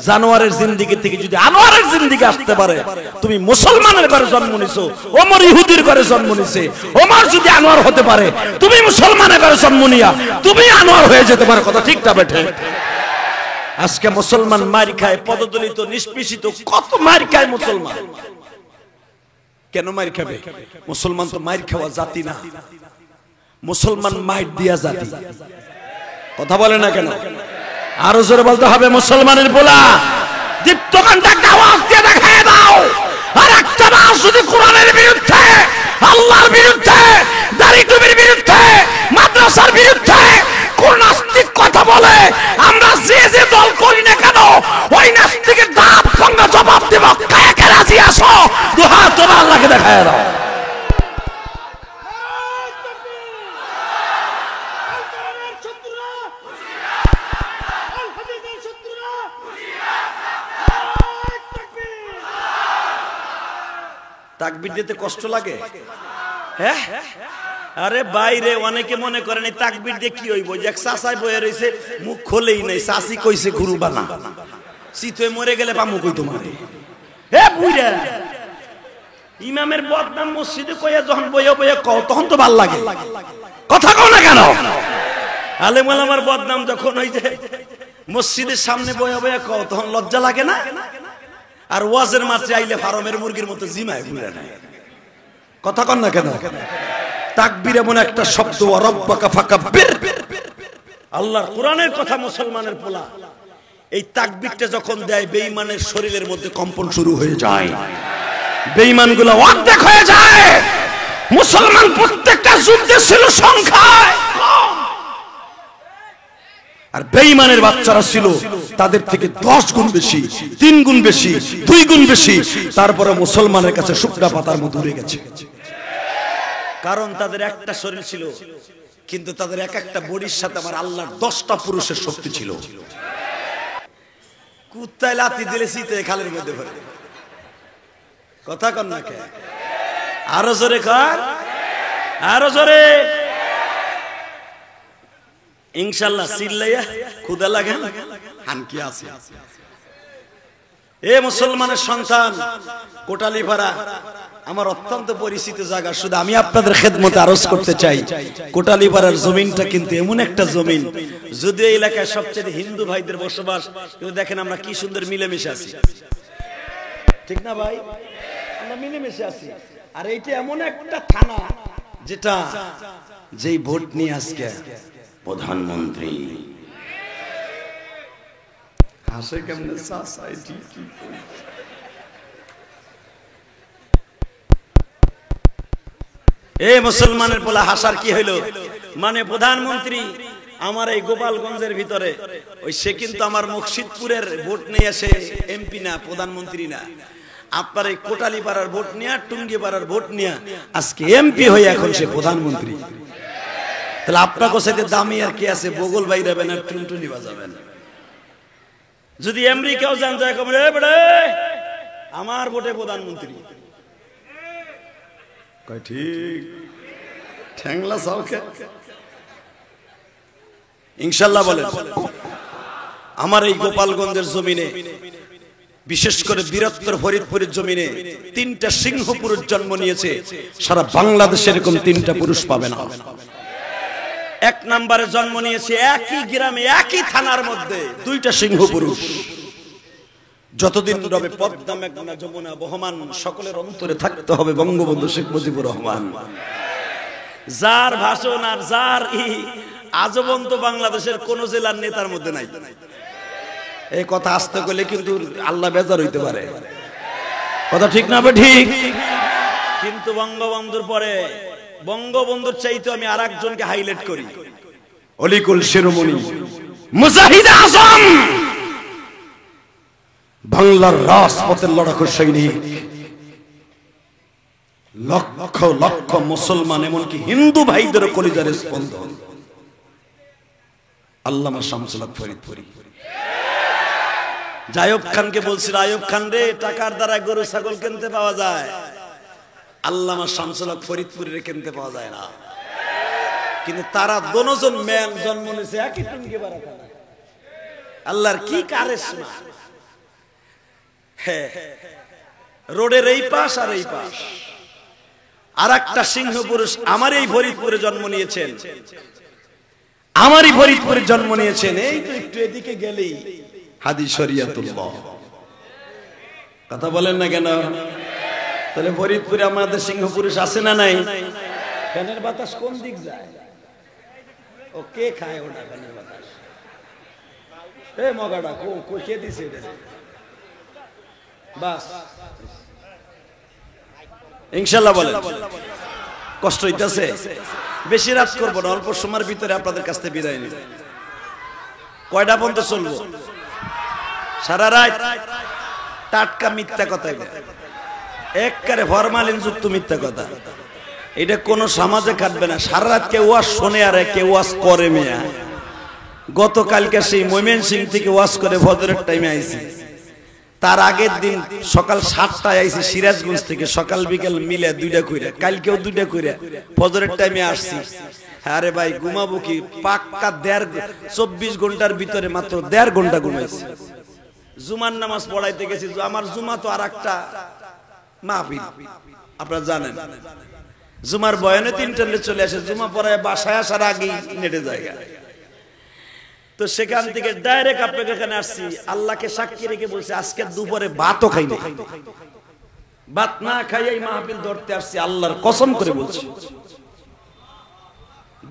জানোয়ারের জিন্দেগি থেকে যদি আনোয়ারের জিন্দেগি আসতে পারে, তুমি মুসলমানের ঘরে জন্ম নিছো, ওমর ইহুদির ঘরে জন্ম নিছে, ওমর যদি আনোয়ার হতে পারে, তুমি মুসলমানের ঘরে জন্ম নিয়া তুমি আনোয়ার হয়ে যেতে পারো। কথা ঠিক না বেঠে? আজকে মুসলমান মার খায়, পদদলিত নিষ্পেষিত কত মার খায় মুসলমান। কেন মার খাবে? মুসলমান তো মার খাওয়া জাতি না, মুসলমান মাইর দিয়া জাতি। কথা বলে না কেন? আরো জোরে বলতে হবে, মুসলমানের পোলা দীপ্তকান্তা আওয়াজ দিয়ে দেখায় দাও। আর একটা মাস যদি কোরআনের বিরুদ্ধে, আল্লাহর বিরুদ্ধে, দাড়ি টুপির বিরুদ্ধে, মাদ্রাসার বিরুদ্ধে কোন নাস্তিক কথা বলে, আমরা যে যে দল করি না কেন, ওই নাস্তিকের দাঁত ভাঙা জবাব দেব। কায়া কে রাজি আসো? দুহাত তোরা আল্লাহকে দেখায় দাও। তাকবীর দিতে কষ্ট লাগে? হ্যাঁ, আরে বাইরে অনেকে মনে করেন এই তাকবীর দিয়ে কি হইব, যে এক চাচাই বয়ে রইছে, মুখ খোলেই নাই, চাচি কইছে গুরু বানা, চিত হয়ে মরে গেলে পামু কই তোমার? হে বুইরা, ইমামের বদনাম মসজিদে কইয়া যখন বইয়া বইয়া কও, তখন তো ভাল লাগে। কথা কও না কেন? আলেম ওলামার বদনাম যখন ওই যে মসজিদের সামনে বইয়া বইয়া কও, তখন লজ্জা লাগে না? আর ওয়াজের মাঠে আইলে ফার্মের মুরগির মতো জিমায় বুইরা নাই। কথা কন না কেন? তাকবীর এমন একটা শব্দ, রব্বাকা ফাকাব্বির, আল্লাহর কোরআনের কথা মুসলমানের পোলা এই তাকবীরটা যখন দেয়, বেঈমানের শরীরের মধ্যে কম্পন শুরু হয়ে যায়, বেঈমানগুলো অর্ধেক হয়ে যায়। মুসলমান প্রত্যেকটা যুদ্ধে ছিল সংখ্যায় কম, আর বেঈমানের বাচ্চারা ছিল তাদের থেকে 10 গুণ বেশি, 3 গুণ বেশি, 2 গুণ বেশি। তারপরে মুসলমানের কাছে শুকনা পাতার মতো উড়ে গেছে, কারণ তাদের একটা শরীর ছিল, কিন্তু তাদের এক একটা বডির সাথে আমার আল্লাহর 10টা পুরুষের শক্তি ছিল। কুত্তায় লাথি দিলে শীতে খালের মধ্যে ভরে। কথা কন না কে? আরো জোরে কর, আরো জোরে। ইনশাআল্লাহ চিল্লাইয়া ক্ষুধা লাগে হানকি আছে। এ মুসলমানের সন্তান, কোটালীপাড়া আমার অত্যন্ত পরিচিত জায়গা। শুধু আমি আপনাদের খেদমতে আরজ করতে চাই, কোটালীপাড়ার জমিনটা কিন্তু এমন একটা জমিন, যদি এই এলাকায় সবচেয়ে হিন্দু ভাইদের বসবাস, কিন্তু দেখেন আমরা কি সুন্দর মিলেমিশে আছি, ঠিক না ভাই? আমরা মিলেমিশে আছি। আর এইটা এমন একটা থানা যেটা, যেই ভোট নিয়ে আজকে প্রধানমন্ত্রী হাসে কেমনে এ মুসলমানের পোলা হাসার কি হইল? মানে প্রধানমন্ত্রী আমার এই গোপালগঞ্জের ভিতরে ওই সে কিন্তু আমার মুর্শিদপুরের ভোট নিয়ে এসে এমপি না, প্রধানমন্ত্রী না, আপনার এই কোটালীপাড়ার ভোট নিয়ে, টুঙ্গিপাড়ার ভোট নিয়ে আজকে এমপি হয়ে এখন সে প্রধানমন্ত্রী। তাহলে আপনার কাছে দামি আর কি আছে? বগল বাইরাবেন আর টুনটুনি বাজাবেন। যদি আমেরিকাও যান যায় আমার ভোটে প্রধানমন্ত্রী, ঠিক ঠ্যাংলা সাউকে ইনশাআল্লাহ বলেন। আমার এই গোপালগঞ্জের জমিনে, বিশেষ করে বীরত্তর ফরিদপুরের জমিনে 3টা সিংহ পুরুষ জন্ম নিয়েছে। সারা বাংলাদেশে এরকম 3টা পুরুষ পাবে না। 1 নম্বরে জন্ম নিয়েছে একই গ্রামে, একই থানার মধ্যে 2টা সিংহ পুরুষ। যতদিন রবে পদ্মা, মেঘনা, যমুনা বহমান, সকলের অন্তরে থাকতে হবে বঙ্গবন্ধু শেখ মুজিবুর রহমান। যার ভাষণ আর যার আজীবন্ত বাংলাদেশের কোন জেলার নেতার মধ্যে নাই। এই কথা আসতে গেলে কিন্তু আল্লাহ বেজার হইতে পারে, কথা ঠিক না? ঠিক। কিন্তু বঙ্গবন্ধুর পরে, বঙ্গবন্ধুর চাইতে আমি আরেকজনকে হাইলাইট করি, অলিকুল শিরোমণি মুজাহিদ আজম, বাংলার রাজপথের লড়াকু সৈনিক, লক্ষ লক্ষ মুসলমান এমনকি হিন্দু ভাইদের কলিজার স্পন্দন, আল্লামা শামসুল হক ফরিদপুরি। আইয়ুব খানকে বলছিল, আইয়ুব খান রে, টাকার দ্বারা গরু ছাগল কিনতে পাওয়া যায়, আল্লামা শামসুল হক ফরিদপুরে কিনতে পাওয়া যায় না। কিন্তু তারা দুজন ম্যান জন্ম নিয়েছে একই টুঙ্গি পাড়া। আল্লাহর কি কারিশমা! হ্যাঁ, রোডের এই পাশ আর এই পাশ। আর একটা সিংহ পুরুষ আমার এই ফরিদপুরে জন্ম নিয়েছেন, আমারই ফরিদপুরে জন্ম নিয়েছেন। এই তো একটু এদিকে গেলেই হাদি শরিয়াতুল্লাহ। কথা বলেন না কেন? তাহলে ফরিদপুরে আমাদের সিংহ পুরুষ আছে না নাই? ফ্যানের বাতাস কোন দিক যায়? ও কে খায় ওটা ফ্যানের বাতাস? এ মগাটা কে দিছে এটা? বাস ইনশাআল্লাহ বলেন। কষ্ট হইতাছে? বেশি রাত করবো না, অল্প সময়ের ভিতরে আপনাদের কাছ থেকে বিদায় নিব। কয়টা পর্যন্ত চলবো? সারা রাত টাটকা মিথ্যা কথা, একবারে ফরমালিন যুক্ত মিথ্যা কথা। এটা কোন সমাজে খাটবে না। সারা রাত কেউ ওয়াজ শোনে আর কেউ ওয়াজ করে। মেয়া গতকালকে সেই ময়মনসিংহ থেকে ওয়াজ করে ফজরের টাইমে আইছি, তার আগের দিন সকাল 7টায় আইছি সিরাজগঞ্জ থেকে, সকাল বিকেল মিলে 2টা কইরা, কালকেও 2টা কইরা ফজরের টাইমে আসছি। আরে ভাই ঘুমাবো কি? পাক্কা 24 ঘন্টার ভিতরে মাত্র 1.5 ঘন্টা ঘুমাইছি। জুমার নামাজ পড়াইতে গেছি, আমার জুমা তো আর একটা মাহফিল আপনারা জানেন। জুমার বয়ানে 3টায় চলে আসে, জুমা পড়ায় বাসায় আসার আগেই নেটে জায়গা। তো সেখান থেকে ডাইরেক্ট আপনাকে এখানে আসছি। আল্লাহকে সাক্ষী রেখে বলছে আজকে দুপুরে ভাতও খাই না, ভাত না খাই এই মাহফিল ধরতে আসছি। আল্লাহর কসম করে বলছি,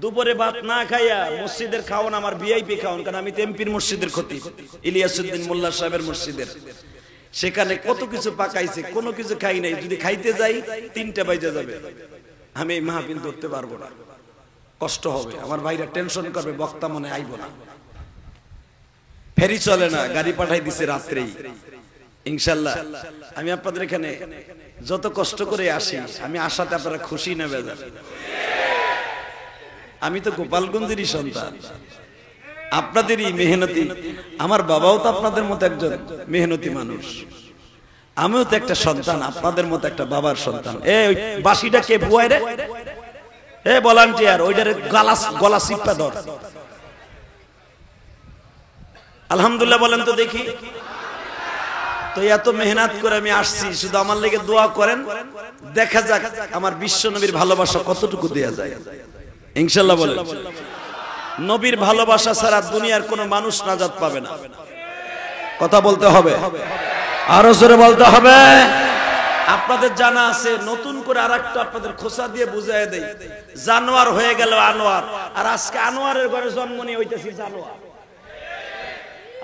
দুপুরে ভাত না খাইয়া মসজিদের খাওন আমার ভিআইপি খাওন, কারণ আমি তো এমপির মসজিদের খতিব, ইলিয়াসউদ্দিন মোল্লা সাহেবের মসজিদের। সেখানে কত কিছু পাকাইছে, কোনো কিছু খাই নাই। যদি খাইতে যাই 3টা বাজে যাবে, আমি এই মাহফিল ধরতে পারবো না, কষ্ট হবে। আমার ভাইরা টেনশন করবে, বক্তা মনে আইব না। ফেরি চলে না, গাড়ি পাঠাই দিছে রাত্রেই। ইনশাআল্লাহ আমি আপনাদের এখানে যত কষ্ট করে আসি, আমি আশাতে আপনারা খুশি না বেজার? আমি তো গোপালগঞ্জেরই সন্তান, আপনাদেরই মেহনতি। আমার বাবাও তো আপনাদের মতো একজন মেহনতি মানুষ, আমিও তো একটা সন্তান, আপনাদের মতো একটা বাবার সন্তান। ওই বাঁশিটা কে বুয়ায় রে? ভলান্টিয়ার, ওইটারে গলা চিপা ধর। আলহামদুলিল্লাহ বলেন তো দেখি। তো এত মেহনত করে আমি আসছি, শুধু আমার লেগে দোয়া করেন, দেখা যাক আমার বিশ্ব নবীর ভালোবাসা কতটুকু দেয়া যায়। ইনশাআল্লাহ বলেন। নবীর ভালোবাসা ছাড়া দুনিয়ার কোনো মানুষ নাজাত পাবে না। কথা বলতে হবে, আরো জোরে বলতে হবে। আপনাদের জানা আছে, নতুন করে আরেকটা আপনাদের খোসা দিয়ে বুঝাই দেই। জানোয়ার হয়ে গেল আনোয়ার, আর আজকে আনোয়ারের ঘরে জন্ম নিয়ে হইতেছি জানোয়ার।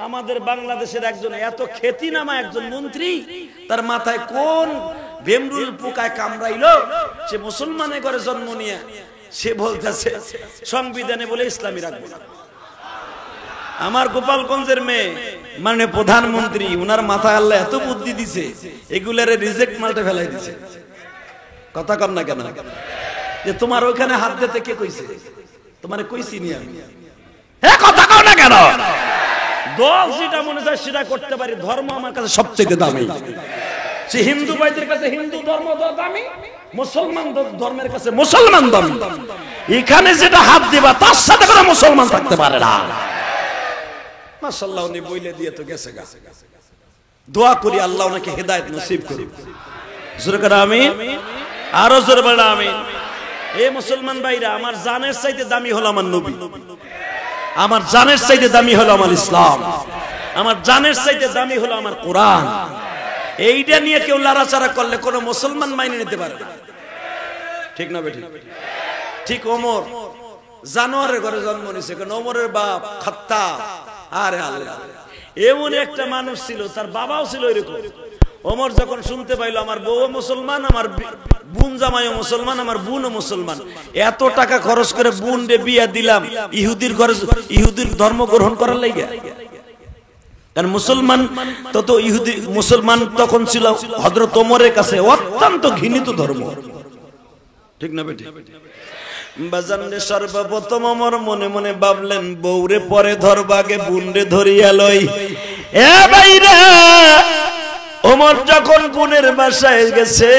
আমাদের বাংলাদেশের একজন এত খ্যাতিনামা একজন মন্ত্রী, তার মাথায় কোন ভেমরুল পোকায় কামড়াইলো, সে মুসলমানের ঘরে জন্ম নিয়ে সে বলতেছে সংবিধানে বলে ইসলামী রাখবো না। আমার গোপালগঞ্জের মেয়ে মানে প্রধানমন্ত্রী, উনার মাথায় আল্লাহ এত বুদ্ধি দিছে, এগুলারে রিজেক্ট মাল্টে ফেলাই দিছে। কথা কর না কেন যে তোমার ওখানে হাত দিতে কে কইছে? তোমারে কইছি নি আমি? হ্যাঁ, কথা কও না কেন? দল যেটা মনে চায় সেটা করতে পারি। ধর্ম আমার কাছে সবচেয়ে দামি। সে হিন্দু ভাইদের কাছে হিন্দু ধর্ম দামি, মুসলমান ধর্মের কাছে মুসলমান দামি। এখানে যেটা হাত দিবা তার সাথে করে মুসলমান থাকতে পারে না। মাশাআল্লাহ, উনি বইলে দিয়ে তো গেছে গা। দোয়া করি আল্লাহ ওনাকে হেদায়েত নসিব করুন। জোরে করে আমিন, আরো জোরে বলেন আমিন। এই মুসলমান ভাইরা, আমার জানের চাইতে দামি হলো আমার নবী, আমার জানের চাইতে দামি হলো আমার ইসলাম, আমার জানের চাইতে দামি হলো আমার কোরআন। এইটা নিয়ে কেউ লড়াচড়া করলে কোন মুসলমান মাইনে নিতে পারে না। ঠিক না বেঠিক? ঠিক ওমর জানোয়ারের ঘরে জন্ম নিয়েছে, কারণ ওমরের বাপ খাত্তাব। আরে আল্লাহ, এমন একটা মানুষ ছিল, তার বাবাও ছিল এরকম। ওমর যখন শুনতে পাইলো আমার বউ মুসলমান, আমার বোন জামাইও মুসলমান, আমার বোনও মুসলমান, এত টাকা খরচ করে বোন রে বিয়া দিলাম ইহুদির ঘরে, ইহুদির ধর্ম গ্রহণ করার লাগা। কারণ মুসলমান তত ইহুদি, মুসলমান তখন ছিল হযরত ওমরের কাছে অত্যন্ত ঘৃণিত ধর্ম। ঠিক না বেটি? বাজানরে সর্বপ্রথম ওমর মনে মনে ভাবলেন, বউরে পরে ধরবা, আগে বোনরে ধরিয়া লই। এ ভাইরা, ওমর যখন বোনের বাসায় গেছে,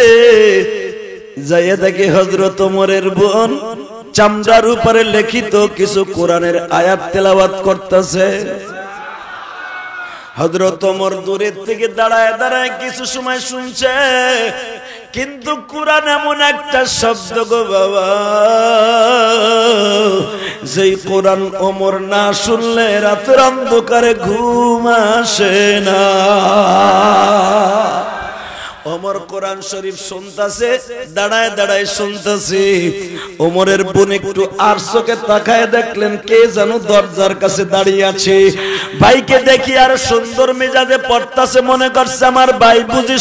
যাইয়া দেখে হযরত ওমরের বোন চামড়ার উপরে লিখিত কিছু কোরআনের আয়াত তেলাওয়াত করতেছে। হযরত ওমর দূরের থেকে দাঁড়ায় দাঁড়ায় কিছু সময় শুনছে, কিন্তু কোরআন এমন একটা শব্দ গো বাবা, যেই কোরআন ওমর না শুনলে রাতের অন্ধকারে ঘুম আসে না। ওমর কোরআন শরীফ শুনতাছে, দাঁড়ায় দাঁড়ায় শুনতাছে। ওমরের বোন একটু আর চোখে তাকায় দেখলেন কে যেন দরজার কাছে দাঁড়িয়ে আছে। ভাইকে দেখি আর সুন্দর মেজাজে পড়তাছে, মনে করছে আমার ভাই বুঝি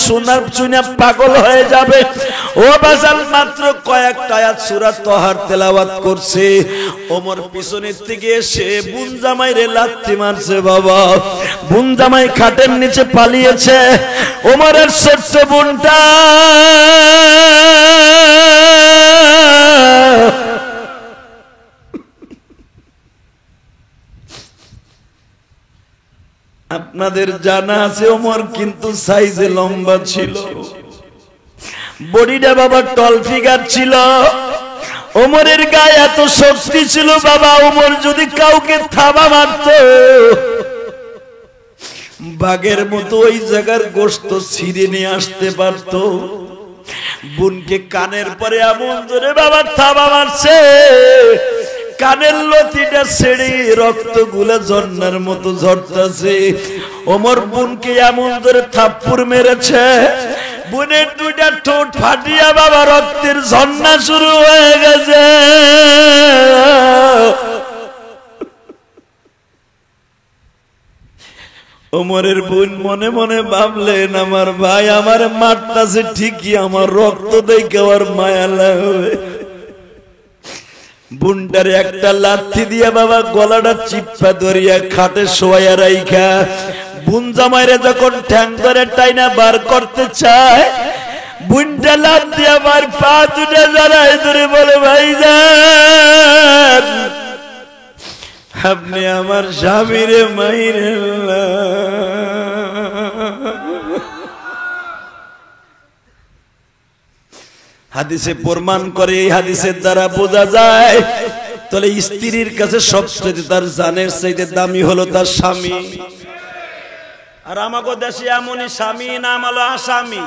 শুনে পাগল হয়ে যাবে। ও বাজাল মাত্র কয়েকটা আয়াত সূরা তাহার তেলাওয়াত করছে, ওমর পিছনের থেকে এসে বোন জামাইরে লাথি মারছে। বাবা, বোন জামাই খাটের নিচে পালিয়েছে। ওমরের ছোট্ট বোনটা আপনাদের জানা আছে, ওমর কিন্তু সাইজে লম্বা ছিল, বডিটা বাবা টল ফিগার ছিল। ওমরের গায়ে এত শক্তি ছিল বাবা, ওমর যদি কাউকে থাবা মারত, বাঘের মতো ওই জায়গার গোশত ছিঁড়ে নিয়ে আসতে পারত। বোনকে কানের পরে এমন জোরে বাবা থাবা মারছে, কানের লতিটা ছেড়ে রক্ত গুলা ঝর্ণার মতো ঝরতেছে। ওমর বোনকে এমন জোরে থাপ্পড় মেরেছে, বোনের দুইটা ঠোঁট ফাটিয়া বাবা রক্তের ঝর্ণা শুরু হয়ে গেছে। ওমরের বোন মনে মনে ভাবলেন, আমার ভাই আমার মারতাছে ঠিকই, আমার রক্ত দেখে আর মায়া লাগবে। বোনটারে একটা লাথি দিয়া বাবা গলাটা চিপ্পা ধরিয়া খাটে শোয়া রাইখা, বোন জামাইরে যখন ঠ্যাং ধরে টাইনা বার করতে চায়, বোনটা লাথ দিয়া আমার পা দুটা জড়ায় ধরে বলে, ভাইজান আপনি আমার স্বামীরে মাইরেন না। হাদিসে প্রমাণ করে, এই হাদিসের দ্বারা বোঝা যায় তাহলে স্ত্রীর কাছে সবচেয়ে তার জানের চাইতে দামি হলো তার স্বামী। আর আমাকে দেশে এমনই স্বামী নাম হলো আসামি,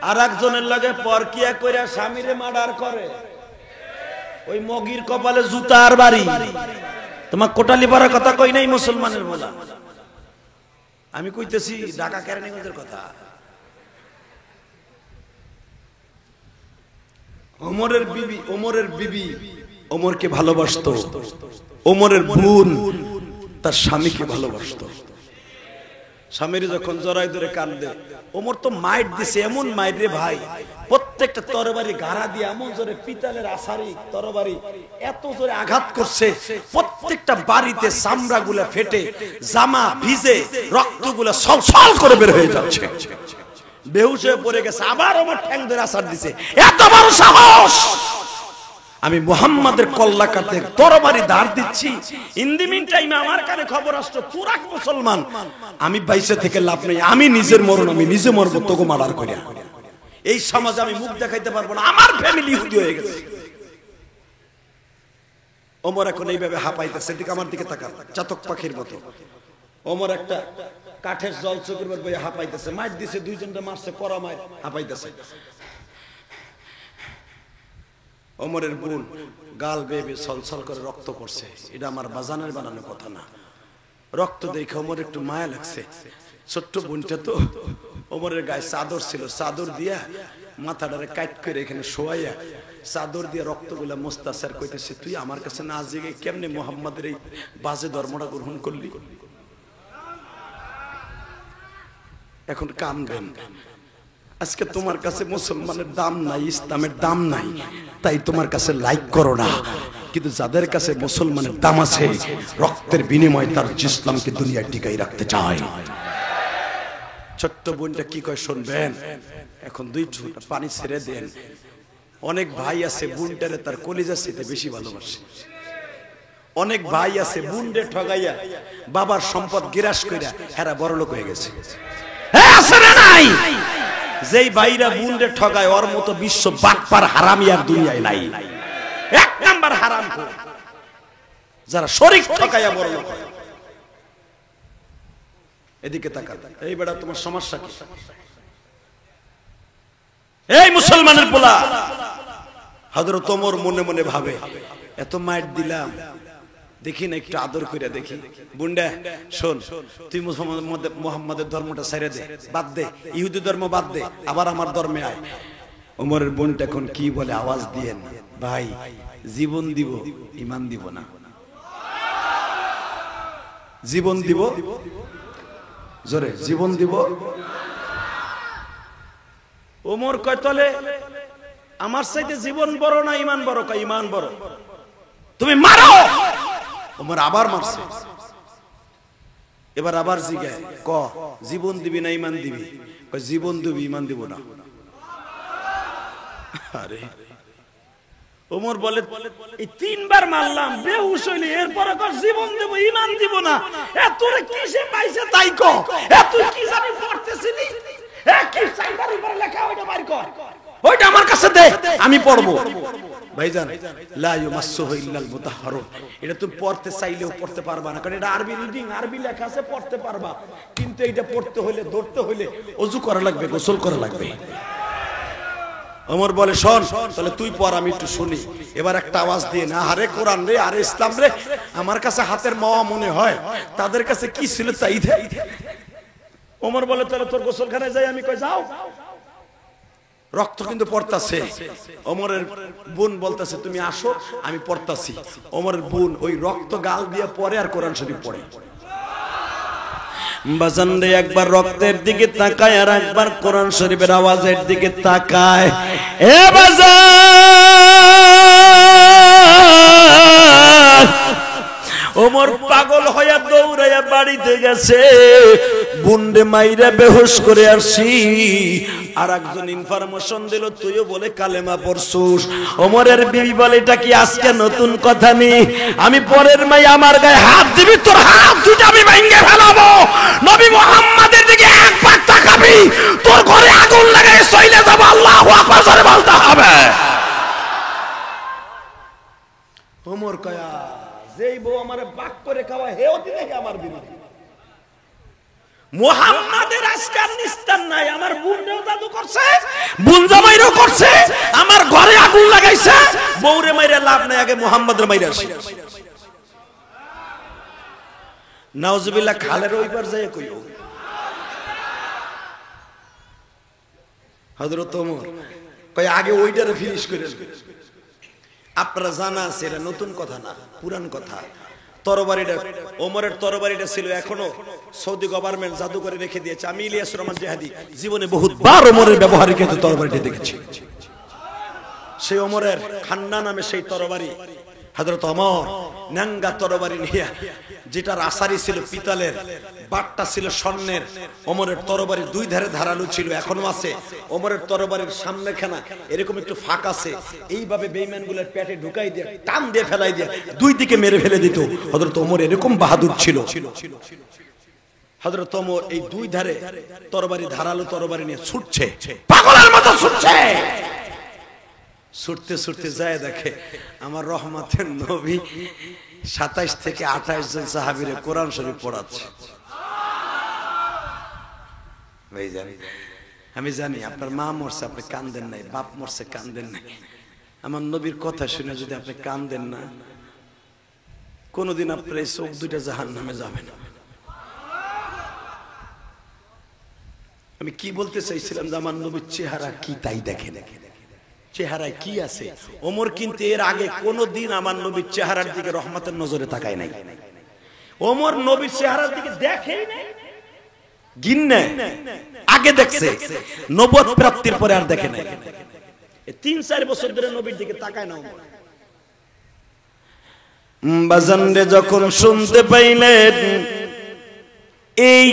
আর একজনের লগে পরকিয়া কইরা স্বামীরে মার্ডার করে। ওই মগির কপালে জুতা আর বাড়ি। তোমার কোটালি পাড়ার কথা কই নাই মুসলমানের বলা, আমি কইতেছি ঢাকা কেরানীগঞ্জের কথা। ওমরের বিবি ওমরকে ভালোবাসতো, ওমরের বোন তার স্বামীকে ভালোবাসতো। স্বামীর যখন জড়াই ধরে কান্দে, ওমর তো মাইট দিছে, এমন মাইট রে ভাই, প্রত্যেকটা তরবারি গাড়া দিয়ে এমন জোরে, পিতলের আছাড়ি তরবারি এত জোরে আঘাত করছে, প্রত্যেকটা বাড়িতে চামড়া গুলা ফেটে, জামা ভিজে, রক্তগুলা ছলছল করে বের হয়ে যাচ্ছে। বেহুশ হয়ে পড়ে গেছে, আবার ওমর ঠ্যাং ধরে আছাড় দিছে, এত বড় সাহস! আমি মুহাম্মাদের কল্লা কাটে তরবারি ধার দিচ্ছি, ইন দি মিন টাইমে আমার কানে খবর আসলো তোরা মুসলমান, আমি বাইসে থেকে লাভ নেই, আমি নিজের মরণ আমি নিজে মরবো, তোকে মারার করে। এই সমাজে আমি মুখ দেখাইতে পারবো না, আমার ফ্যামিলি ইহুদি হয়ে গেছে। ওমর এখন এইভাবে হাঁপাইতেছে, এদিকে আমার দিকে তাকান, চাতক পাখির মতো। ওমর একটা কাঠের জল চোখের বইয়ে হাঁপাইতেছে, মাইর দিছে, দুইজনটা মারছে, পরা মাইর, হাঁপাইতেছে। ওমরের বোন গাল বেয়ে ছলছল করে রক্ত পড়ছে, এটা আমার বাজানের বানানো কথা না। রক্ত দেখে ওমর একটু মায়া লাগছে, ছোট্ট বোনটা তো। ওমরের গায়ে চাদর ছিল, চাদর দিয়া মাথাটারে কাট করে এখানে শোয়াইয়া চাদর দিয়ে রক্তগুলা মোস্তাসার কইতেছে, তুই আমার কাছে না জেগে কেমনে মুহাম্মাদের এই বাজে ধর্মটা গ্রহণ করলি? এখন কামবেন। আজকে তোমার কাছে মুসলমানের দাম নাই, ইসলামের দাম নাই, তাই তোমার কাছে লাইক করো না। কিন্তু যাদের কাছে মুসলমানের দাম আছে, রক্তের বিনিময়ে তার ইসলামকে দুনিয়ায় টিকাই রাখতে চায়। ছোট্ট বোনটা কি কয় শুনবেন, এখন দুই ছোট পানি ছেড়ে দেন। অনেক ভাই আছে বোনটারে তার কলিজার সাথে বেশি ভালোবাসে। অনেক ভাই আছে বোনরে ঠগাইয়া বাবার সম্পদ গিরাস কইরা হেরা বড়লোক হয়ে গেছে। আছে না নাই? যেই ভাইরা বোনরে ঠগায় ওর মতো বিশ্ব বাটপার হারামি আর দুনিয়ায় নাই। এক নাম্বার হারামখোর যারা শরীক ঠগাইয়া বড়লোক হয়। এদিকে তাকান, এই বেটা তোমার সমস্যা কি? এই মুসলমানের পোলা। হযরত ওমর মনে মনে ভাবে, এত মাইট দিলাম, দেখি না একটু আদর করে দেখি। বুন্ডা শোন, তুই মুহাম্মাদের ধর্মটা ছেড়ে দে, বাদ দে, ইহুদি ধর্ম বাদ দে, আবার আমার ধর্মে আয়। ওমরের বোনটা এখন কি বলে আওয়াজ দিয়েন, ভাই জীবন দিব, ঈমান দিব না। জীবন দিব, জোরে জীবন দিব। ওমর কয় তলে আমার চাইতে জীবন বড় না ঈমান বড়? কয় ঈমান বড়। তুমি মারো। ওমর আবার মারছে। এবার আবার জিজ্ঞাসা, ক জীবন দিবি না ঈমান দিবি? কয় জীবন দিবি, ঈমান দিব না। আরে ওমর বলে এই তিনবার মারলাম, বেহুশ হইলি, এরপরে কর জীবন দেব, ঈমান দিব না। তোরে কিসে পাইছে তাই ক। তুই কি জানি পড়তেছিলি? কি সাইবার উপরে লেখা, ওইটা বাইর কর, ওইটা আমার কাছে দে, আমি পড়বো। ভাইজান, লা ইউমাসসুহু ইল্লাল মুতাহহারুন, এটা তুমি পড়তে চাইলেও পড়তে পারবা না, কারণ এটা আরবি রিডিং, আরবি লেখা আছে, পড়তে পারবা, কিন্তু এটা পড়তে হলে, ধরতে হলে ওযু করা লাগবে, গোসল করা লাগবে। ওমর বলে শোন, তাহলে তুই পড়, আমি একটু শুনি। এবার একটা আওয়াজ দিয়ে না, আরে কোরআন রে, আরে ইসলাম রে, আমার কাছে হাতের মাওয়া মনে হয়, তাদের কাছে কি ছিল তাই দে। ওমর বলে তাহলে তোর গোসলখানায় যাই আমি? কই যাও। রক্ত কিন্তু পড়তাছে। ওমরের বোন বলতাছে তুমি আসো, আমি পড়তাছি। ওমরের বোন ওই রক্ত গাল দিয়ে পড়ে আর কোরআন শরীফ পড়ে। বাজান রে, একবার রক্তের দিকে তাকায় আর একবার কোরআন শরীফের আওয়াজের দিকে তাকায়। এ বাজান, ওমর পাগল হইয়া দৌড়াইয়া বাড়িতে গেছে, বুন্ডে মাইরা বেহুশ করে আসি। আর একজন ইনফরমেশন দিল, তুইও বলে কালেমা পড়ছুস। ওমরের বিবি বলে এটা কি আজকে নতুন কথা নেই, আমি পরের মাই আমার গায়ে হাত দিবি, তোর হাত দুটো আমি ভেঙে ফেলাবো। নবী মুহাম্মাদের দিকে একবার তাকাবি, তোর ঘরে আগুন লাগাই চলে যাব। আল্লাহু আকবার জোরে বলতে হবে। ওমর কয়া যেই বউ আমারে বাক করে খাওয়া, হেও দিলে আমার বিরুদ্ধে। মুহাম্মাদের আজকাল নিস্তার নাই, আমার বোনও জাদু করছে, বোন জামাইরও করছে, আমার ঘরে আগুন লাগাইছে। বউরে মাইরা লাভ নাই, আগে মুহাম্মাদের মাইরা আসি। নাউজুবিল্লাহ, খালের ওইবার যায় কইও। হযরত ওমর কয় আগে ওইটারে ফিনিশ করেন। আপনারা জানা আছে, এটা নতুন কথা না, পুরান কথা। তরবারিটা ওমরের তরবারিটা ছিল এখনো সৌদি গভর্নমেন্ট জাদু করে রেখে দিয়েছে। আমি ইলিয়াস রহমান জিহাদি জীবনে বহুতবার ওমরের ব্যবহারিক তরবারিটা দেখেছি। সেই ওমরের খান্না নামে সেই তরবারি হযরত ওমর নাঙ্গা তরবারি নিয়ে, যেটার আসারি ছিল পিতলের, বাটটা ছিল স্বর্ণের। ওমরের তরবারির দুই ধারে ধারালো ছিল, এখনো আছে। ওমরের তরবারির সামনেখানা এরকম একটু ফাঁক আছে, এইভাবে বেঈমানগুলোর পেটে ঢুকাই দিয়ে টান দিয়ে ফেলাই দিয়ে দুই দিকে মেরে ফেলে দিত। হযরত ওমর এরকম বাহাদুর ছিল। হযরত ওমর এই দুই ধারে তরবারি, ধারালো তরবারি নিয়ে ছুটছে, পাগলের মতো ছুটছে। ছুটতে ছুটতে যায় দেখে আমার রহমতের নবী 27 থেকে 28 জন সাহাবীরে কোরআন শরীফ পড়াচ্ছে। ভাইজান, আমি জানি আপনার মা মরছে আপনি কান্দেন নাই, বাপ মরছে কান্দেন নাই। আমার নবীর কথা শুনে যদি আপনি কান্দেন না, কোনদিন আপনার এই চোখ দুইটা জাহান্নামে যাবে না। আমি কি বলতে চাইছিলাম যে আমার নবীর চেহারা কি তাই দেখে, চেহারায় কি আছে। ওমর কিন্তু এর আগে কোনদিন আমার নবীর চেহারার দিকে রহমতের নজরে তাকায় নাই। ওমর নবীর চেহারার দিকে দেখেই নাই, গিন্নে আগে দেখছে, নবুয়ত প্রাপ্তির পরে আর দেখে নাই। 3-4 বছর ধরে নবীর দিকে তাকায় না ওমর। বাজানরে যখন শুনতে পাইলেন এই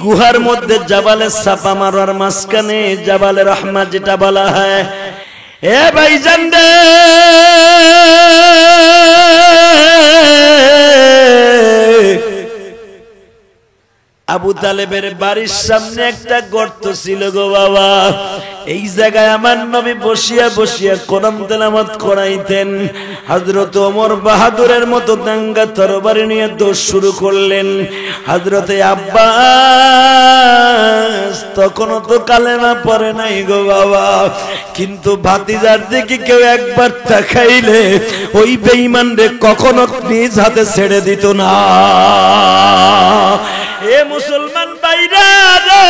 গুহার মধ্যে জাবালে সাপা মারার মাঝখানে জাবালে রহমত যেটা বলা হয়, এ ভাইজান রে আবু তালেবের বাড়ির সামনে একটা গর্ত ছিল গো বাবা। এই জায়গায় আমার নবী বসিয়া বসিয়া কোরআন তেলাওয়াত করাইতেন। হযরত ওমর বাহাদুরের মতো দাঙ্গা তরবারি নিয়ে দৌড় শুরু করলেন। হযরতে আব্বাস তখনও তো কালেমা পড়ে নাই গো বাবা, কিন্তু ভাতিজার দিকে কেউ একবার তাকাইলে ওই বেঈমান রে কখনো নিজ হাতে ছেড়ে দিত না। এ মুসলমান ভাইরা রে,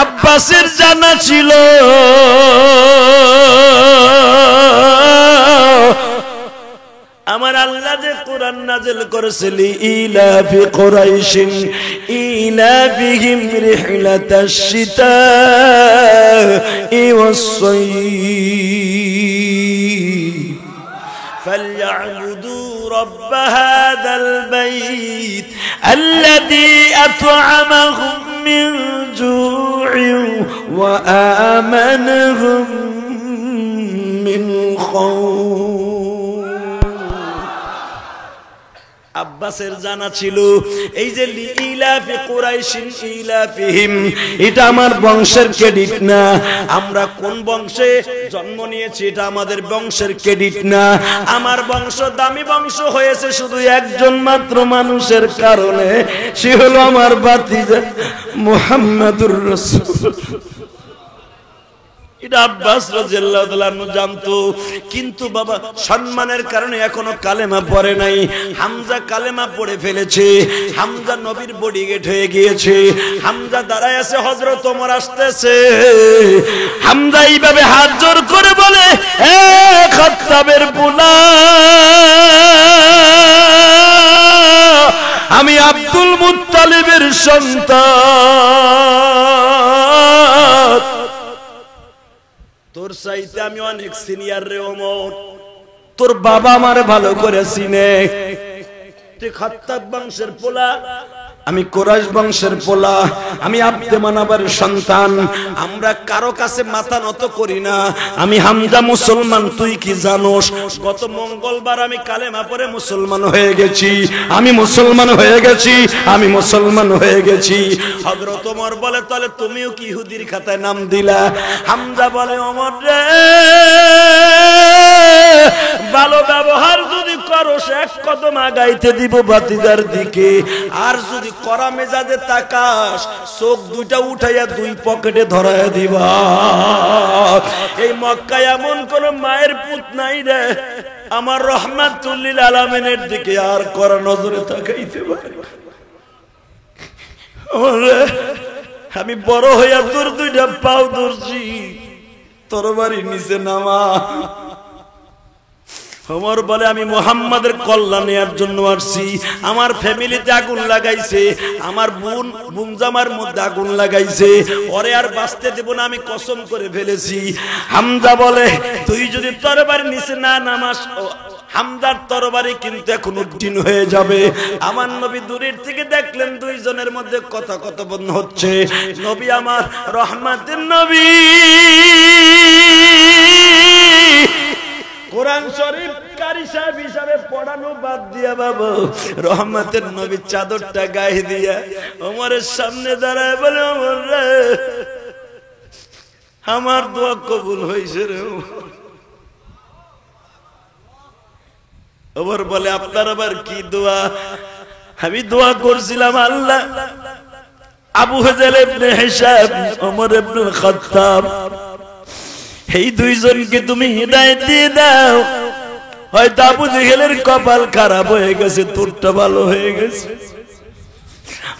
আব্বাসের জানা ছিল আমার আল্লাহ যে কোরআন নাযিল করেছিল, ইলাফি কুরাইশিন ইলাফিহিম রিহলাতাশ শিতা'i ওয়াস-সাইফ فليعبدوا رب هذا البيت الذي أطعمهم من جوع وآمنهم من خوف। আব্বাসের জানা ছিল এই যে ইলাফি কুরাইশিন ইলাফিহিম, এটা আমার বংশের ক্রেডিট না। আমরা কোন বংশে জন্ম নিয়েছি এটা আমাদের বংশের ক্রেডিট না। আমার বংশ দামি বংশ হয়েছে শুধু একজন মাত্র মানুষের কারণে, সে হলো আমার ভাতিজা মুহাম্মাদুর রাসূল। এটা আব্বাস রাদিয়াল্লাহু তাআলা আনহু জানতো, কিন্তু বাবা সম্মানের কারণে এখনো কালেমা পড়ে নাই। হামজা কালেমা পড়ে ফেলেছে, হামজা নবীর বডিগার্ড হয়ে গিয়েছে। হামজা দাঁড়ায় আছে, হযরত ওমর আসতেছে। হামজা এইভাবে হাত জোর করে বলে, এ খাত্তাবের পোলা, আমি আব্দুল মুত্তালিবের সন্তান, তোর চাইতে আমি অনেক সিনিয়র রে ওমর। তোর বাবা আমার ভালো করে চিনে, তুই খাত্তাব বংশের পোলা, আমি কুরাইশ বংশের পোলা, আমি আব্দে মানাবার সন্তান। আমরা কারো কাছে মাথা নত করি না। আমি হামজা মুসলমান, তুই কি জানোস? গত মঙ্গলবার আমি কালেমা পড়ে মুসলমান হয়ে গেছি, আমি মুসলমান হয়ে গেছি, আমি মুসলমান হয়ে গেছি। হযরত ওমর বলে, তাহলে তুমিও কি ইহুদির খাতায় নাম দিলা? হামজা বলে, ওমর রে, ভালো ব্যবহার যদি করো এক কদম আগাইতে দিব ভাতিজার দিকে, আর যদি করা মেজাজে তাকাস চোখ দুইটা উঠাইয়া দুই পকেটে ধরাইয়া দিবা। এই মক্কায় এমন কোন মায়ের পুত নাই রে আমার রহমাতুল লিল আলামিনের দিকে আর করা নজরে তাকাইতে পারে। আমি বড় হইয়া তোর দুইটা পাও ধরছি, তরবারি নিচে নামা। ওমর বলে আমি মুহাম্মাদের কল্যাণ নেয়ার জন্য আসছি। আমার ফ্যামিলিতে আগুন লাগাইছে, আমার বোন জামার মধ্যে আগুন লাগাইছে, ওরে আর বাঁচতে দেব না, আমি কসম করে ফেলেছি। হামজা বলে তুই যদি তরবারি নিচে না নামাস, হামজার তরবারি কিন্তু এখন উড্ডীন হয়ে যাবে। আমার নবী দূরের থেকে দেখলেন দুইজনের মধ্যে কথোপকথন হচ্ছে। নবী আমার রহমতের নবী, কোরআন শরীফ কারি সাহেব হিসাবে পড়ানো বাদ দিয়া বাবা, রহমতের নবী চাদরটা গায়ে দিয়া ওমরের সামনে দাঁড়ায় বলে, ওমর রে, আমার দোয়া কবুল হয়েছে রে। ওমর বলে আপনার আবার কি দোয়া? আমি দোয়া করছিলাম আল্লাহ আবু হেজেল ইবনে হিশাম, ওমর ইবনে খাত্তাব, এই দুইজনকে তুমি হিদায়াত দিয়ে দাও। হয়তো আবু জেহেলের কপাল খারাপ হয়ে গেছে, তোরটা ভালো হয়ে গেছে।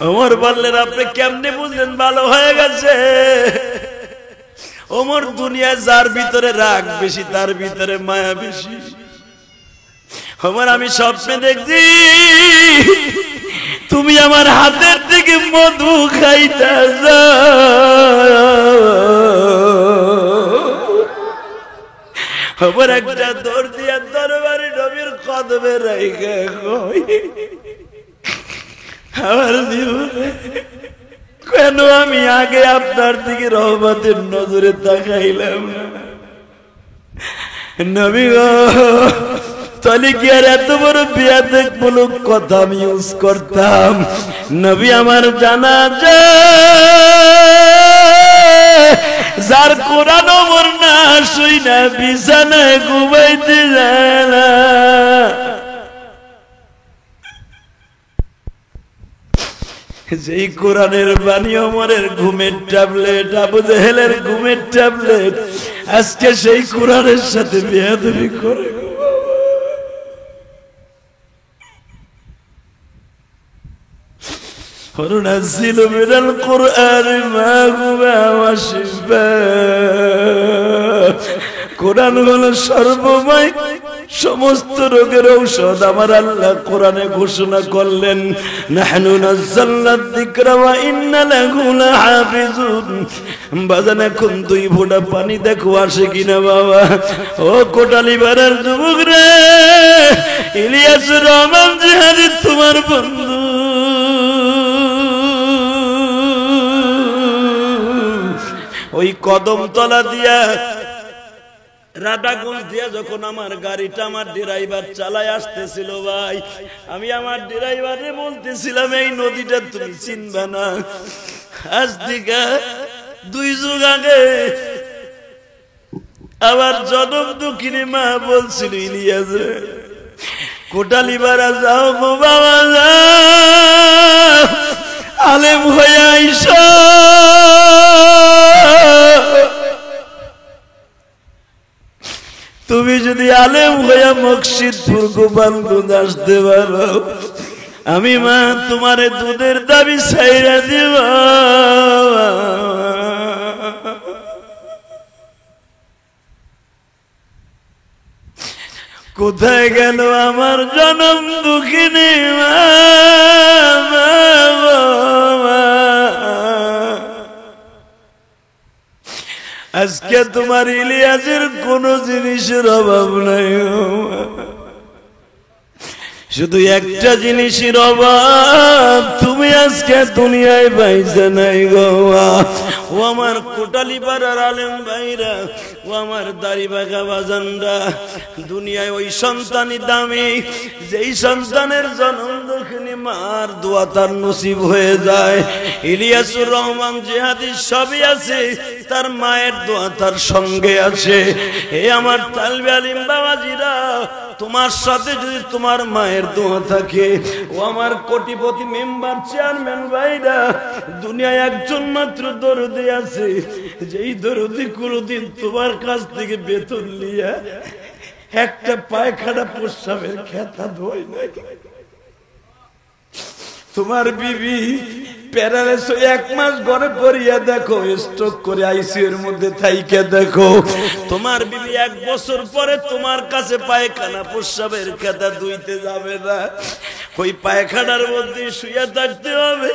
ওমর বললেন আপনি কেমনে বুঝলেন ভালো হয়ে গেছে? ওমর দুনিয়া যার ভিতরে রাগ বেশি তার ভিতরে মায়া বেশি। ওমর আমি স্বপ্নে দেখছি তুমি আমার হাতের থেকে মধু খাইতে ওমর একটা দৌড় দিয়া তরবারি নবীর কদমে রাইখা কই, আমার জীবনে কেন আমি আগে আপনার দিকে রহমতের নজরে তাকাইলাম না? নবী গো, তাহলে কি আর এত বড় বিয়াদবমূলক কথা আমি ইউজ করতাম? নবী আমার জানাজা যার কোরআন ওমর না শুই না বিছানায় ঘুমাইতে যায় না, যেই কোরআনের বাণী ওমরের ঘুমের ট্যাবলেট, আবু জেহেলের ঘুমের ট্যাবলেট, আজকে সেই কোরআনের সাথে বেয়াদবি করে। وننزل من القرآن ما هو وشفاء। কোরআন হলো সর্বময়, সমস্ত রোগের ঔষধ। আমার আল্লাহ কোরআনে ঘোষণা করলেন, নাহনু নাযালনা যিকরা ওয়া ইন্না লাহু লাহাফিজুন। বাজান এখন দুই ফোঁটা পানি দেখো আসে কিনা বাবা। ও কোটালি পাড়ার যুবক রে, ইলিয়াসুর রহমান জিহাদি তোমার বন্ধু, ওই কদমতলা দিয়া রাধাগঞ্জ দিয়া যখন আমার গাড়িটা আমার ড্রাইভার চালায় আসতেছিল ভাই, আমি আমার ড্রাইভারে বলতেছিলাম এই নদীটা তুমি চিনবা না। আজ থেকে 2 যুগ আগে আমার জনম দুঃখিনী মা বলছিল, ইলিয়াস কোটালিপাড়া যাও গো বাবা যাও, আলেম হয়ে আইসা তুমি যদি আলেম হইয়া মকসিদপুর গোপালগঞ্জ আসতে পারো, আমি মা তোমারে দুধের দাবি ছাইরা দিব। কোথায় গেল আমার জনম দুঃখিনী মা? আজকে তোমার ইলিয়াসের কোন জিনিসের অভাব নাই, শুধু একটা জিনিসের অভাব, তুমি আজকে দুনিয়ায় পাইছে নাই গো। ও আমার কোটালিপাড়ার আলেম ভাইরা, ও আমার দাড়িবাঁধা বাজানরা, দুনিয়ায় ওই সন্তানই দামি যেই সন্তানের জন্ম দুঃখিনী মার দোয়া তার নসিব হয়ে যায়। ইলিয়াসুর রহমান জিহাদি সবই আছে, তার মায়ের দোয়া তার সঙ্গে আছে। হে আমার তালবে আলিম বাবাজিরা, তোমার সাথে যদি তোমার মায়ের দোয়া থাকে, ও আমার কোটিপতি মেম্বার চেয়ারম্যান ভাইরা, দুনিয়ায় একজন মাত্র দরদি আছে, যেই দরদি কোনদিন তোমার কাছ থেকে বেতন নিয়ে একটা পায়খানা প্রস্রাবের খেতা ধোয় নাই। তোমার বিবি প্যারালাইস হয়ে 1 মাস ঘরে পড়িয়া দেখো, স্ট্রোক করে আইসিইউ এর মধ্যে থাইকে দেখো। তোমার বিবি 1 বছর পরে তোমার কাছে পায়খানা প্রস্রাবের খাতা ধুইতে যাবে না, ওই পায়খানার মধ্যে শুয়ে থাকতে হবে।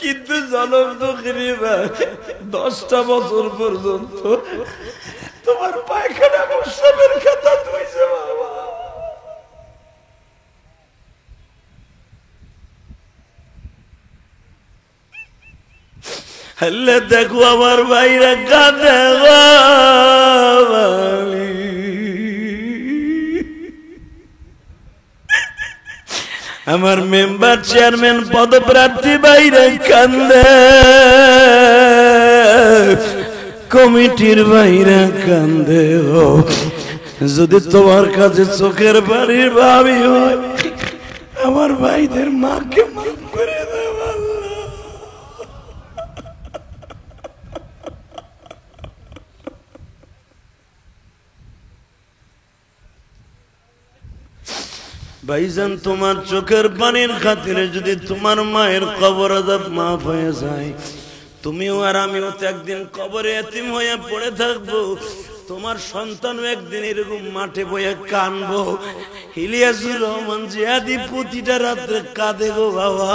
কিন্তু জনম দুঃখিনী 10টা বছর পর্যন্ত তোমার পায়খানা প্রস্রাবের খাতা ধুইছে বাবা। হলে দেখো আমার ভাইরা কাঁদে, আমার মেম্বার চেয়ারম্যান পদপ্রার্থী ভাইরা কান্দে, কমিটির ভাইরা কান্দে। যদি তোমার কাছে চোখের বাড়ির ভাবি হয়, আমার ভাইদের মাকে মাফ করে দাও আল্লাহ। ভাইজান, তোমার চোখের পানির খাতিরে যদি তোমার মায়ের কবর আযাব মাফ হয়ে যায়, তুমিও আর আমিও তো একদিন কবরে এতিম হয়ে পড়ে থাকবো। তোমার সন্তানও একদিন এরকম মাঠে বয়ে কানবো। ইলিয়াসুর রহমান জিহাদি প্রতিটা রাত্রে কাঁদে গো বাবা।